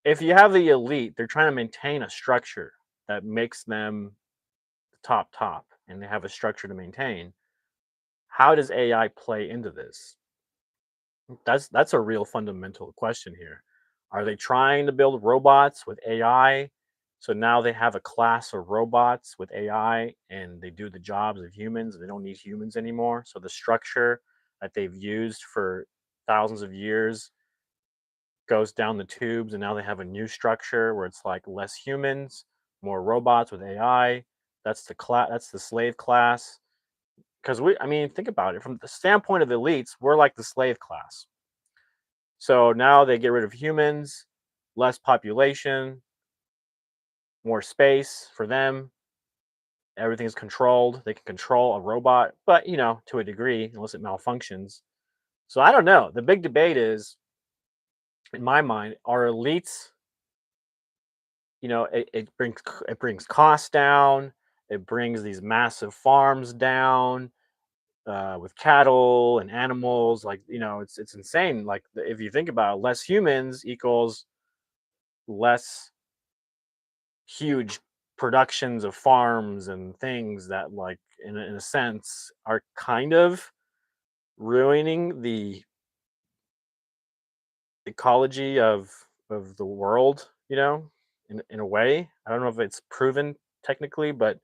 If you have the elite, they're trying to maintain a structure that makes them the top and they have a structure to maintain. How does AI play into this? That's a real fundamental question here. Are they trying to build robots with AI? So now they have a class of robots with AI and they do the jobs of humans. They don't need humans anymore. So the structure that they've used for thousands of years goes down the tubes and now they have a new structure where it's like less humans, more robots with AI. That's the slave class. Because I mean, think about it from the standpoint of elites, we're like the slave class. So now they get rid of humans, less population, more space for them. Everything's controlled. They can control a robot, but to a degree, unless it malfunctions. So I don't know. The big debate is, in my mind, are elites, it brings costs down. It brings these massive farms down with cattle and animals. Like, it's insane. Like, if you think about it, less humans equals less huge productions of farms and things that, like, in a sense, are kind of ruining the ecology of the world, in a way. I don't know if it's proven technically, but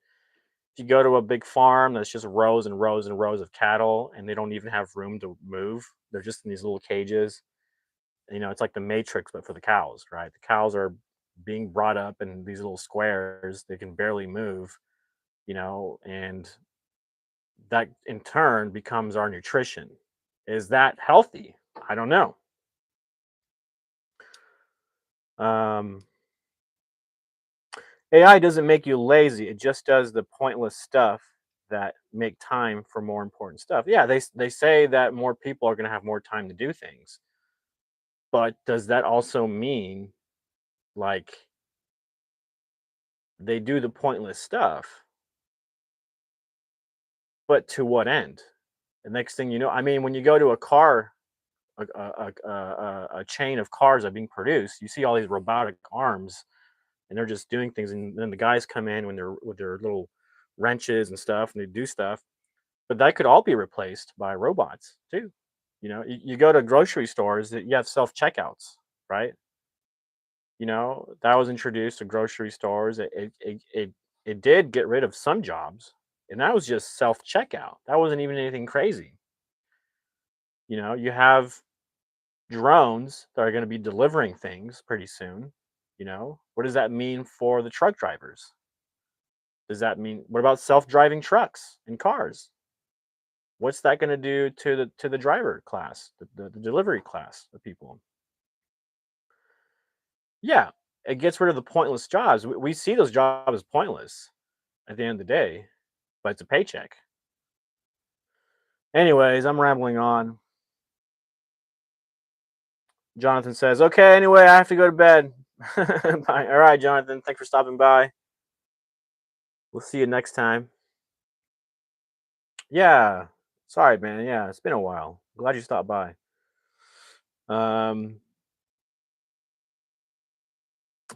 if you go to a big farm that's just rows and rows and rows of cattle and they don't even have room to move, they're just in these little cages. It's like the Matrix, but for the cows, right? The cows are being brought up in these little squares. They can barely move, and that in turn becomes our nutrition. Is that healthy? I don't know. Um, AI doesn't make you lazy. It just does the pointless stuff that make time for more important stuff. Yeah, they say that more people are going to have more time to do things, but does that also mean, like, they do the pointless stuff, but to what end? The next thing you know, I mean, when you go to a car, a chain of cars that are being produced, you see all these robotic arms, and they're just doing things, and then the guys come in when they're with their little wrenches and stuff, and they do stuff. But that could all be replaced by robots too. You go to grocery stores that you have self checkouts, right? That was introduced to grocery stores. It did get rid of some jobs, and that was just self checkout. That wasn't even anything crazy. You have drones that are going to be delivering things pretty soon. What does that mean for the truck drivers? Does that mean, what about self driving trucks and cars? What's that going to do to the driver class, the delivery class of people? Yeah, it gets rid of the pointless jobs. We see those jobs as pointless at the end of the day, but it's a paycheck. Anyways, I'm rambling on. Jonathan says, "Okay, anyway, I have to go to bed." Bye. All right, Jonathan. Thanks for stopping by. We'll see you next time. Yeah. Sorry, man. Yeah, it's been a while. Glad you stopped by. Um,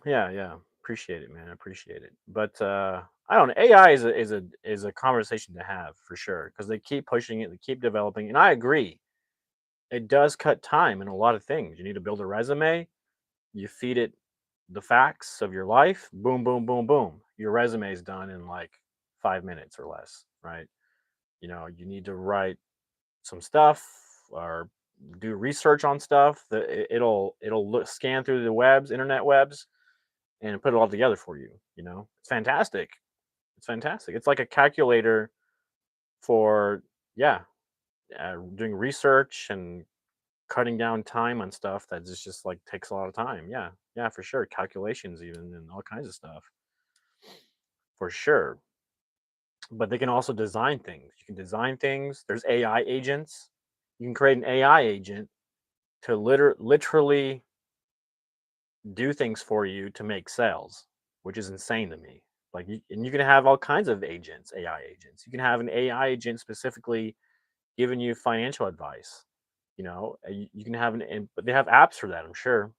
yeah, yeah. Appreciate it, man. I appreciate it. But I don't know. AI is a conversation to have for sure because they keep pushing it, they keep developing, and I agree. It does cut time in a lot of things. You need to build a resume. You feed it the facts of your life. Boom, boom, boom, boom. Your resume is done in like 5 minutes or less, right? You need to write some stuff or do research on stuff that it'll scan through the internet webs, and put it all together for you. It's fantastic. It's fantastic. It's like a calculator for, yeah, doing research and cutting down time on stuff that just like takes a lot of time. Yeah, yeah, for sure. Calculations even and all kinds of stuff for sure. But they can also design things. You can design things. There's AI agents. You can create an AI agent to literally do things for you to make sales, which is insane to me. Like, and you can have all kinds of agents, AI agents. You can have an AI agent specifically giving you financial advice. You can have but they have apps for that, I'm sure.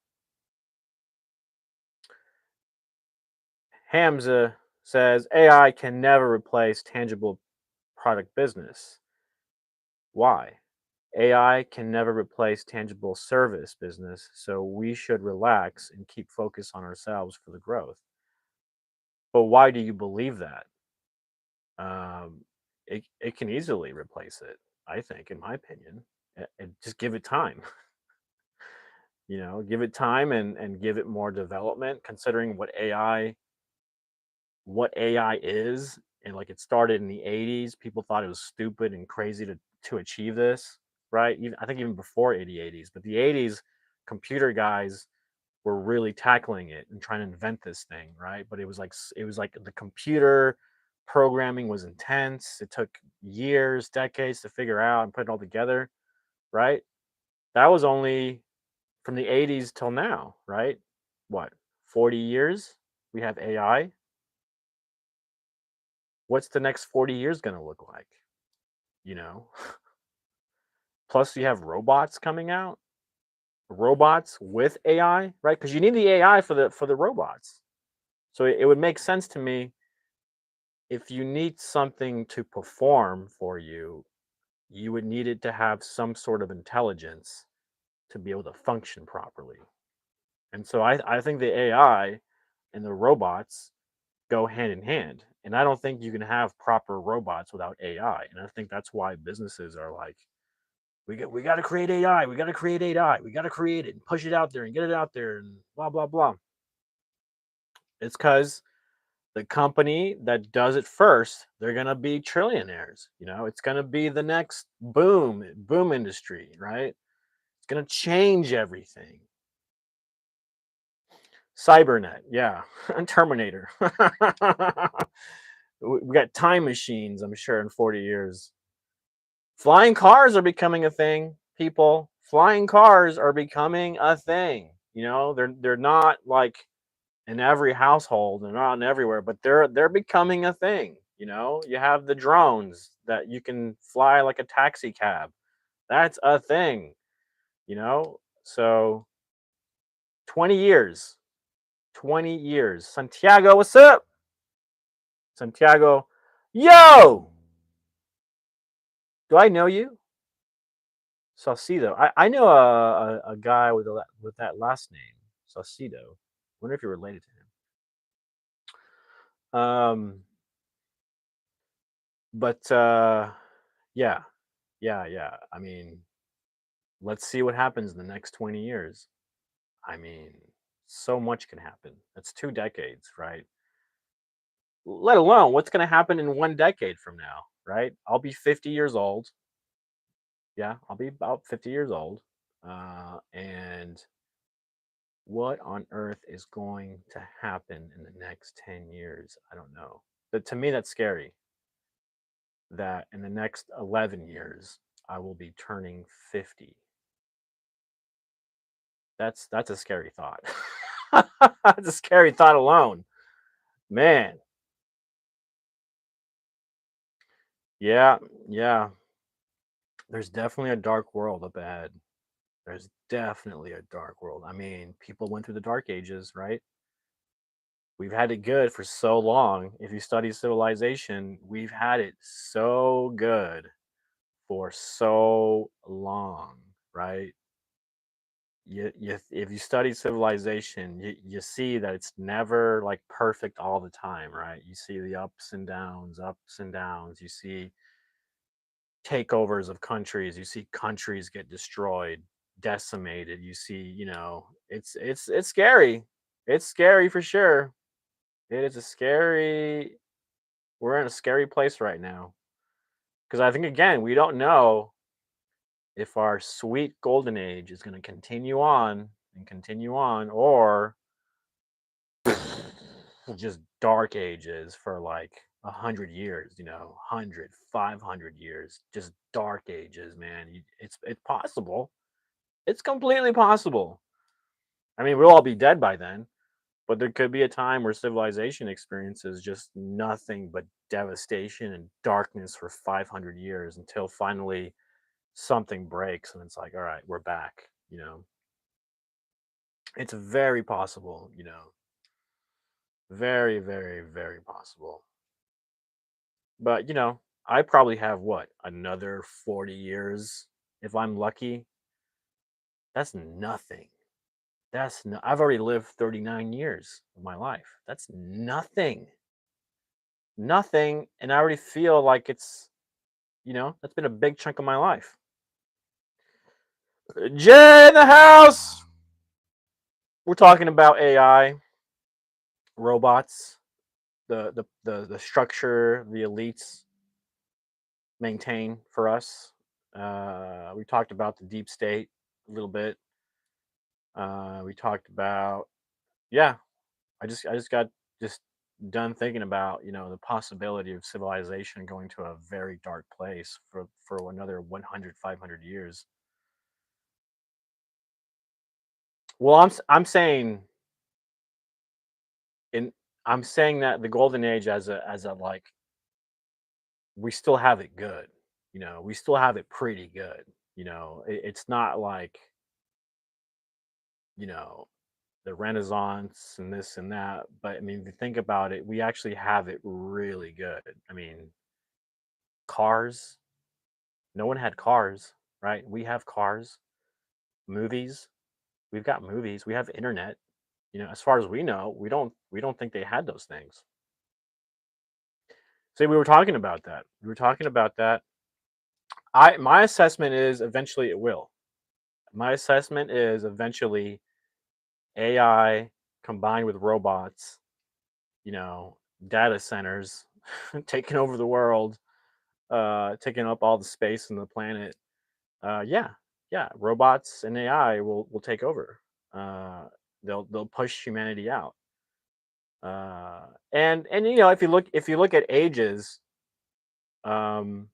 Hamza says AI can never replace tangible product business. Why? AI can never replace tangible service business, so we should relax and keep focus on ourselves for the growth. But why do you believe that? Um, it can easily replace it, I think, in my opinion. And just give it time. Give it time and give it more development, considering what AI is. And like, it started in the 80s. People thought it was stupid and crazy to achieve this, right? I think even before the 80s, but the 80s computer guys were really tackling it and trying to invent this thing, right? But it was like the computer programming was intense. It took years, decades to figure out and put it all together, right? That was only from the 80s till now, right? What, 40 years? We have AI. what's the next 40 years going to look like? You know, plus you have robots coming out, robots with AI, right? Because you need the AI for the robots. So it would make sense to me if you need something to perform for you, you would need it to have some sort of intelligence to be able to function properly. And so I think the AI and the robots go hand in hand. And I don't think you can have proper robots without AI. And I think that's why businesses are like, we got to create AI, we got to create AI, we got to create it and push it out there and get it out there and blah blah blah. It's because the company that does it first, they're gonna be trillionaires. You know, it's gonna be the next boom industry, right? It's gonna change everything. Cybernet, yeah, and Terminator. We got time machines, I'm sure, in 40 years. Flying cars are becoming a thing, people. Flying cars are becoming a thing. You know, they're not like in every household, they're not in everywhere, but they're becoming a thing. You know, you have the drones that you can fly like a taxi cab. That's a thing, you know? So 20 years. 20 years. Santiago, what's up? Santiago, yo! Do I know you? Saucedo. I know a guy with that last name, Saucedo. Wonder if you're related to him. But yeah, yeah. I mean, let's see what happens in the next 20 years. I mean, so much can happen. That's 2 decades, right? Let alone what's going to happen in 1 decade from now, right? I'll be 50 years old. Yeah, I'll be about 50 years old. And what on earth is going to happen in the next 10 years? I don't know. But to me, that's scary that in the next 11 years, I will be turning 50. That's a scary thought. That's a scary thought alone. Man. Yeah, yeah. There's definitely a dark world up ahead. There's definitely a dark world. I mean, people went through the dark ages, right? We've had it good for so long. If you study civilization, we've had it so good for so long, right? If you study civilization, you see that it's never like perfect all the time, right? You see the ups and downs, ups and downs. You see takeovers of countries. You see countries get destroyed, decimated. You see, you know, it's scary. It's scary for sure. It is a scary. We're in a scary place right now because I think again we don't know if our sweet golden age is going to continue on and continue on, or just dark ages for like 100 years, you know, 100, 500 years, just dark ages, man. It's possible. It's completely possible. I mean, we'll all be dead by then, but there could be a time where civilization experiences just nothing but devastation and darkness for 500 years until finally something breaks and it's like, all right, we're back, you know. It's very possible, you know. Very, very, very possible. But, you know, I probably have what, another 40 years if I'm lucky. That's nothing. That's no, I've already lived 39 years of my life. That's nothing. Nothing. And I already feel like it's, you know, that's been a big chunk of my life. Jay in the house. We're talking about AI, robots, the structure the elites maintain for us. We talked about the deep state a little bit. We talked about, yeah. I just got just done thinking about, you know, the possibility of civilization going to a very dark place for another 100, 500 years. Well, I'm saying in I'm saying that the golden age as a like we still have it good. We still have it pretty good. It's not like, you know, the Renaissance and this and that. But I mean, if you think about it, we actually have it really good. I mean, cars, no one had cars, right? We have cars. Movies, we've got movies. We have internet. As far as we know, we don't think they had those things. See, we were talking about that. We were talking about that. My assessment is eventually it will. My assessment is eventually AI combined with robots, you know, data centers taking over the world, taking up all the space in the planet. Yeah, yeah, robots and AI will take over. Uh, they'll push humanity out. And if you look at ages, um,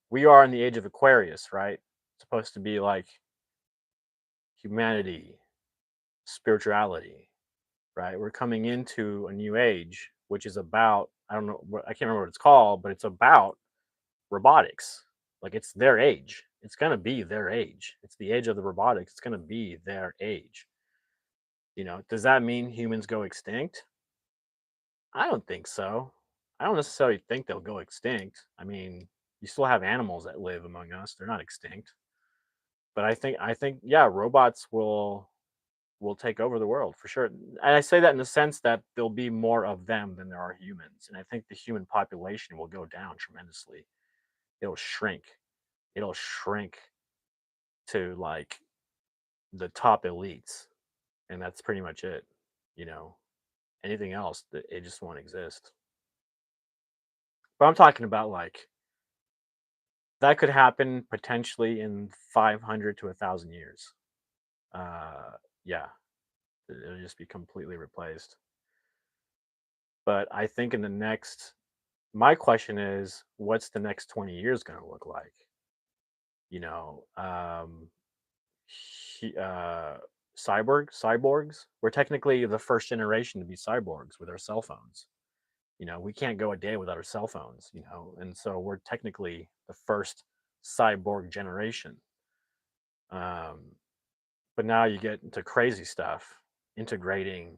we are in the age of Aquarius, right? It's supposed to be like humanity, spirituality, right? We're coming into a new age, which is about, I don't know, I can't remember what it's called, but it's about robotics. Like it's their age. It's going to be their age. It's the age of the robotics. It's going to be their age. Does that mean humans go extinct? I don't think so. I don't necessarily think they'll go extinct. I mean, you still have animals that live among us. They're not extinct. But I think yeah, robots will take over the world for sure. And I say that in the sense that there'll be more of them than there are humans. And I think the human population will go down tremendously. It'll shrink. It'll shrink to like the top elites. And that's pretty much it. You know, Anything else, it just won't exist. But I'm talking about like that could happen potentially in 500 to 1,000 years. Uh, yeah, it'll just be completely replaced. But I think my question is, what's the next 20 years going to look like? You know, he, cyborgs. We're technically the first generation to be cyborgs with our cell phones. We can't go a day without our cell phones. And so we're technically the first cyborg generation. Um, but now you get into crazy stuff, integrating,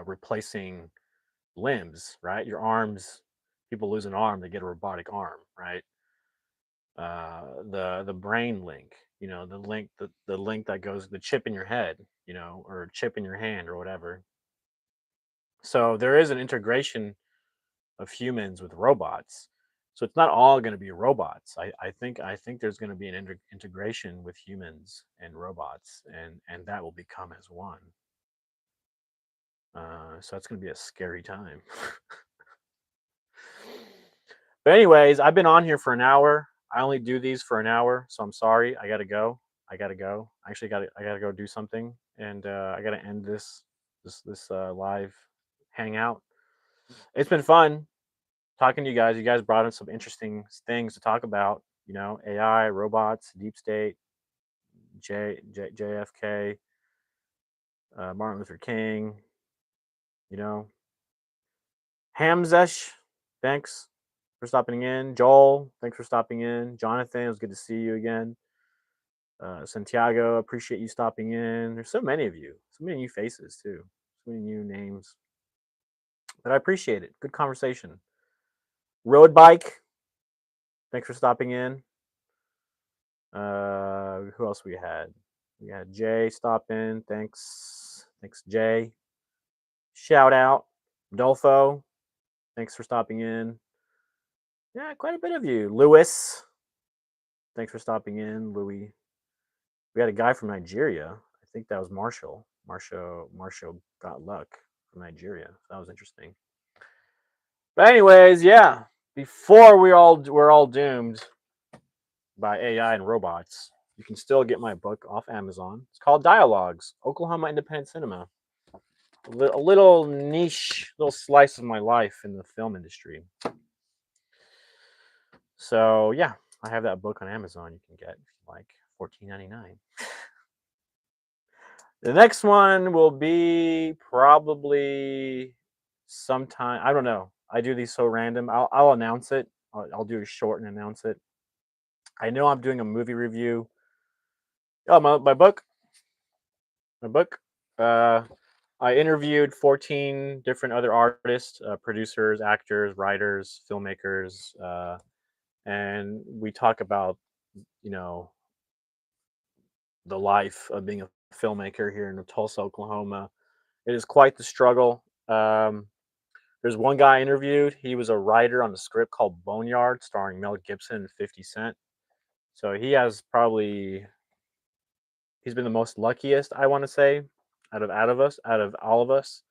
replacing limbs, right? Your arms, people lose an arm, they get a robotic arm, right? The brain link, the link that goes the chip in your head, or chip in your hand or whatever. So there is an integration of humans with robots. So it's not all going to be robots. I think there's going to be an integration with humans and robots, and that will become as one. So that's going to be a scary time. But anyways, I've been on here for an hour. I only do these for an hour, so I'm sorry. I gotta go. I gotta go. Actually, I gotta go do something, and I gotta end this live hangout. It's been fun talking to you guys. You guys brought in some interesting things to talk about. AI, robots, deep state, JFK, Martin Luther King. You know, Hamzesh, thanks for stopping in. Joel, thanks for stopping in. Jonathan, it was good to see you again. Santiago, appreciate you stopping in. There's so many of you, so many new faces too, so many new names. But I appreciate it. Good conversation. Road bike, thanks for stopping in. Who else we had? We had Jay stop in. Thanks, Jay. Shout out, Dolfo. Thanks for stopping in. Yeah, quite a bit of you. Lewis, thanks for stopping in. Louis. We had a guy from Nigeria. I think that was Marshall. Marshall got luck from Nigeria. So that was interesting. But anyways, yeah. Before we're all doomed by AI and robots, you can still get my book off Amazon. It's called Dialogues: Oklahoma Independent Cinema. A little niche, little slice of my life in the film industry. So yeah, I have that book on Amazon. You can get if you like, $14.99. The next one will be probably sometime. I don't know. I do these so random. I'll announce it. I'll do a short and announce it. I know I'm doing a movie review. Oh, my book. My book. Uh, I interviewed 14 different other artists, producers, actors, writers, filmmakers, and we talk about, you know, the life of being a filmmaker here in Tulsa, Oklahoma. It is quite the struggle. There's one guy I interviewed. He was a writer on a script called Boneyard, starring Mel Gibson and 50 Cent. So he's been the most luckiest, I want to say, out of all of us.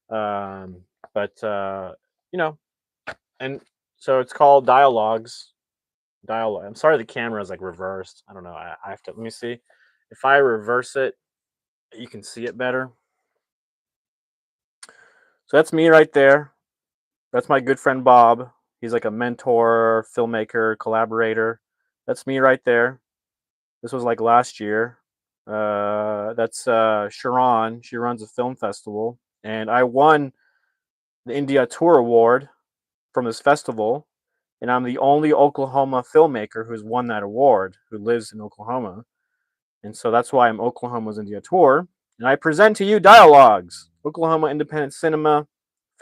Um, but you know, and so it's called Dialogues. Dialogue. I'm sorry, the camera is like reversed. I don't know. I have to let me see. If I reverse it, you can see it better. So that's me right there. That's my good friend Bob. He's like a mentor, filmmaker, collaborator. That's me right there. This was like last year. That's Sharon. She runs a film festival, and I won the India Tour Award from this festival. And I'm the only Oklahoma filmmaker who's won that award, who lives in Oklahoma. And so that's why I'm Oklahoma's India Tour. And I present to you Dialogues, Oklahoma Independent Cinema,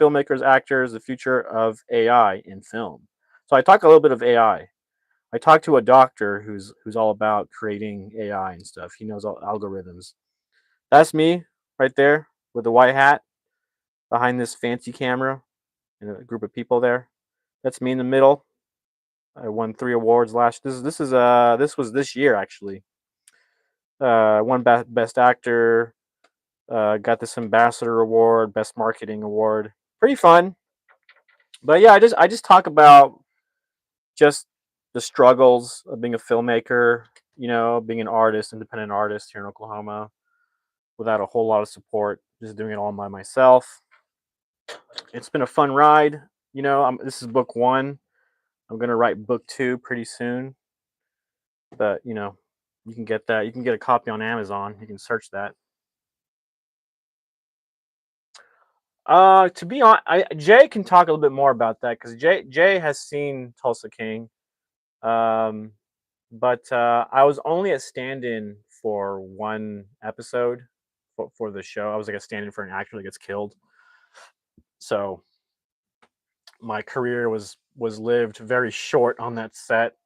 Filmmakers, Actors, the Future of AI in Film. So I talk a little bit of AI. I talked to a doctor who's all about creating AI and stuff. He knows all algorithms. That's me right there with the white hat behind this fancy camera and a group of people there. That's me in the middle. I won 3 awards last. This was this year actually. Won best actor. Got this ambassador award, best marketing award. Pretty fun. But yeah, I just talk about just the struggles of being a filmmaker, being an artist, independent artist here in Oklahoma without a whole lot of support, just doing it all by myself. It's been a fun ride. This is book one. I'm going to write book two pretty soon, but you can get that. You can get a copy on Amazon. You can search that. To be honest, Jay can talk a little bit more about that because Jay has seen Tulsa King. Um, but I was only a stand-in for one episode for the show. I was like a stand-in for an actor that gets killed. So my career was lived very short on that set.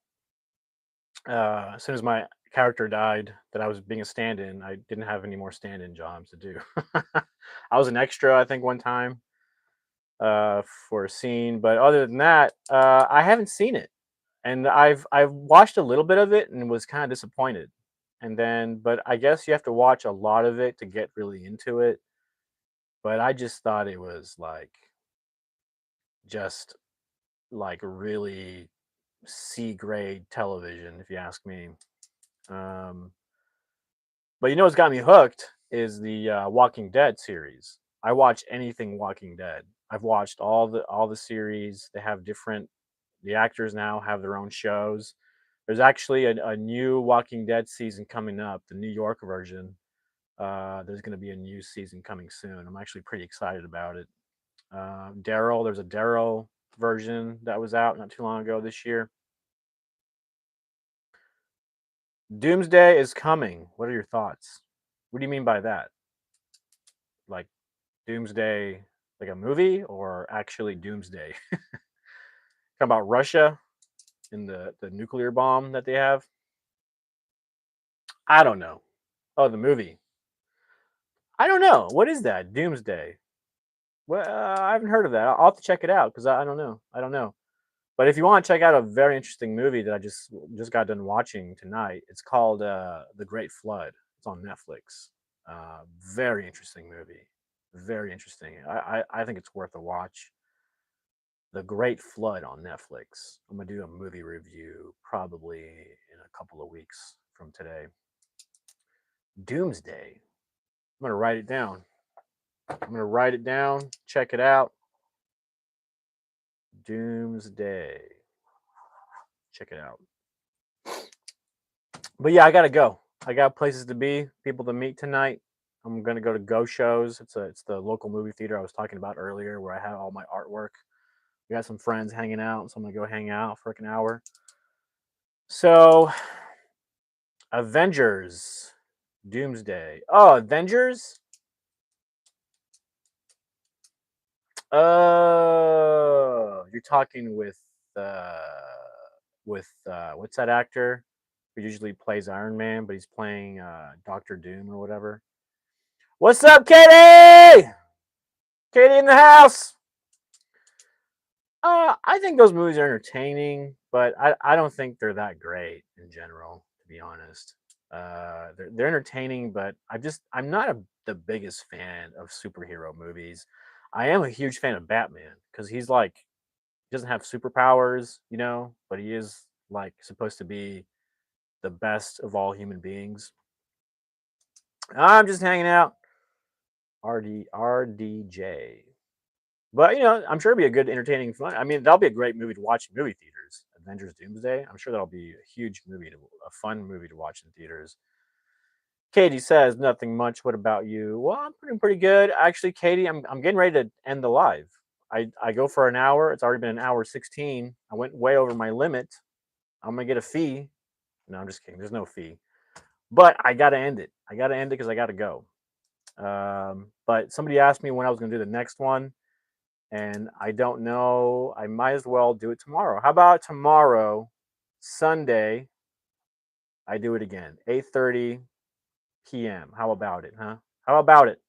As soon as my character died, that I was being a stand-in, I didn't have any more stand-in jobs to do. I was an extra, I think, one time for a scene, but other than that, I haven't seen it, and I've watched a little bit of it and was kind of disappointed. And then, but I guess you have to watch a lot of it to get really into it. But I just thought it was like just like really C grade television, if you ask me. Um, but what's got me hooked is the Walking Dead series. I watch anything Walking Dead. I've watched all the series. They have different. The actors now have their own shows. There's actually a new Walking Dead season coming up, the New York version. There's going to be a new season coming soon. I'm actually pretty excited about it. There's a Daryl version that was out not too long ago this year. Doomsday is coming. What are your thoughts? What do you mean by that? Like Doomsday, like a movie, or actually Doomsday? Talking about Russia and the nuclear bomb that they have. I don't know. Oh, the movie. I don't know. What is that? Doomsday. Well, I haven't heard of that. I'll have to check it out because I don't know. I don't know. But if you want to check out a very interesting movie that I just got done watching tonight, it's called The Great Flood. It's on Netflix. Very interesting movie. Very interesting. I think it's worth a watch. The Great Flood on Netflix. I'm gonna do a movie review probably in a couple of weeks from today. Doomsday. I'm gonna write it down. I'm gonna write it down. Check it out. Doomsday. Check it out. But yeah, I gotta go. I got places to be, people to meet tonight. I'm gonna go to Go Shows. It's the local movie theater I was talking about earlier, where I had all my artwork. We got some friends hanging out, so I'm gonna go hang out for like an hour. So, Avengers, Doomsday. Oh, Avengers. Oh, you're talking uh what's that actor who usually plays Iron Man, but he's playing Doctor Doom or whatever. What's up, Katie? Katie in the house. I think those movies are entertaining, but I don't think they're that great in general, to be honest. They're entertaining, but I'm not the biggest fan of superhero movies. I am a huge fan of Batman because he's like he doesn't have superpowers, you know, but he is like supposed to be the best of all human beings. I'm just hanging out. RDJ. But you know, I'm sure it'll be a good, entertaining, fun. I mean, that'll be a great movie to watch in movie theaters. Avengers: Doomsday. I'm sure that'll be a huge movie, a fun movie to watch in theaters. Katie says nothing much. What about you? Well, I'm pretty good actually, Katie. I'm getting ready to end the live. I go for an hour. It's already been an hour 16. I went way over my limit. I'm gonna get a fee. No, I'm just kidding. There's no fee. But I gotta end it. I gotta end it because I gotta go. But somebody asked me when I was gonna do the next one, and I don't know. I might as well do it tomorrow. How about tomorrow, Sunday? I do it again, 8:30 p.m. How about it, huh? How about it?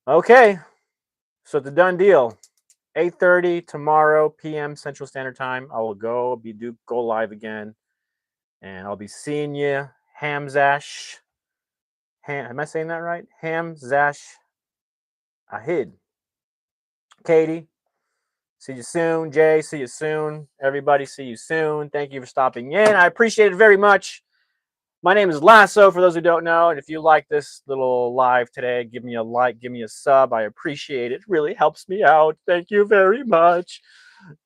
Okay, so it's a done deal. 8:30 tomorrow p.m. Central Standard Time. I will go live again, and I'll be seeing you, Hamzash. Am I saying that right? Hamzash Ahid. Katie, see you soon. Jay, see you soon. Everybody, see you soon. Thank you for stopping in. I appreciate it very much. My name is Lasso, for those who don't know. And if you like this little live today, give me a like, give me a sub. I appreciate it. It really helps me out. Thank you very much.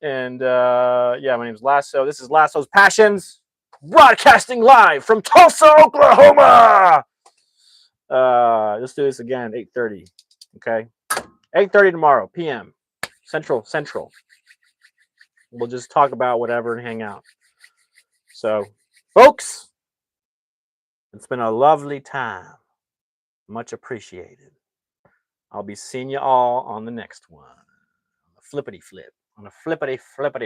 And yeah, my name is Lasso. This is Lasso's Passions, broadcasting live from Tulsa, Oklahoma. Let's do this again, 8:30. Okay, 8:30 tomorrow, p.m. Central. We'll just talk about whatever and hang out. So, folks, it's been a lovely time. Much appreciated. I'll be seeing you all on the next one. On the flippity flip. On a flippity flip.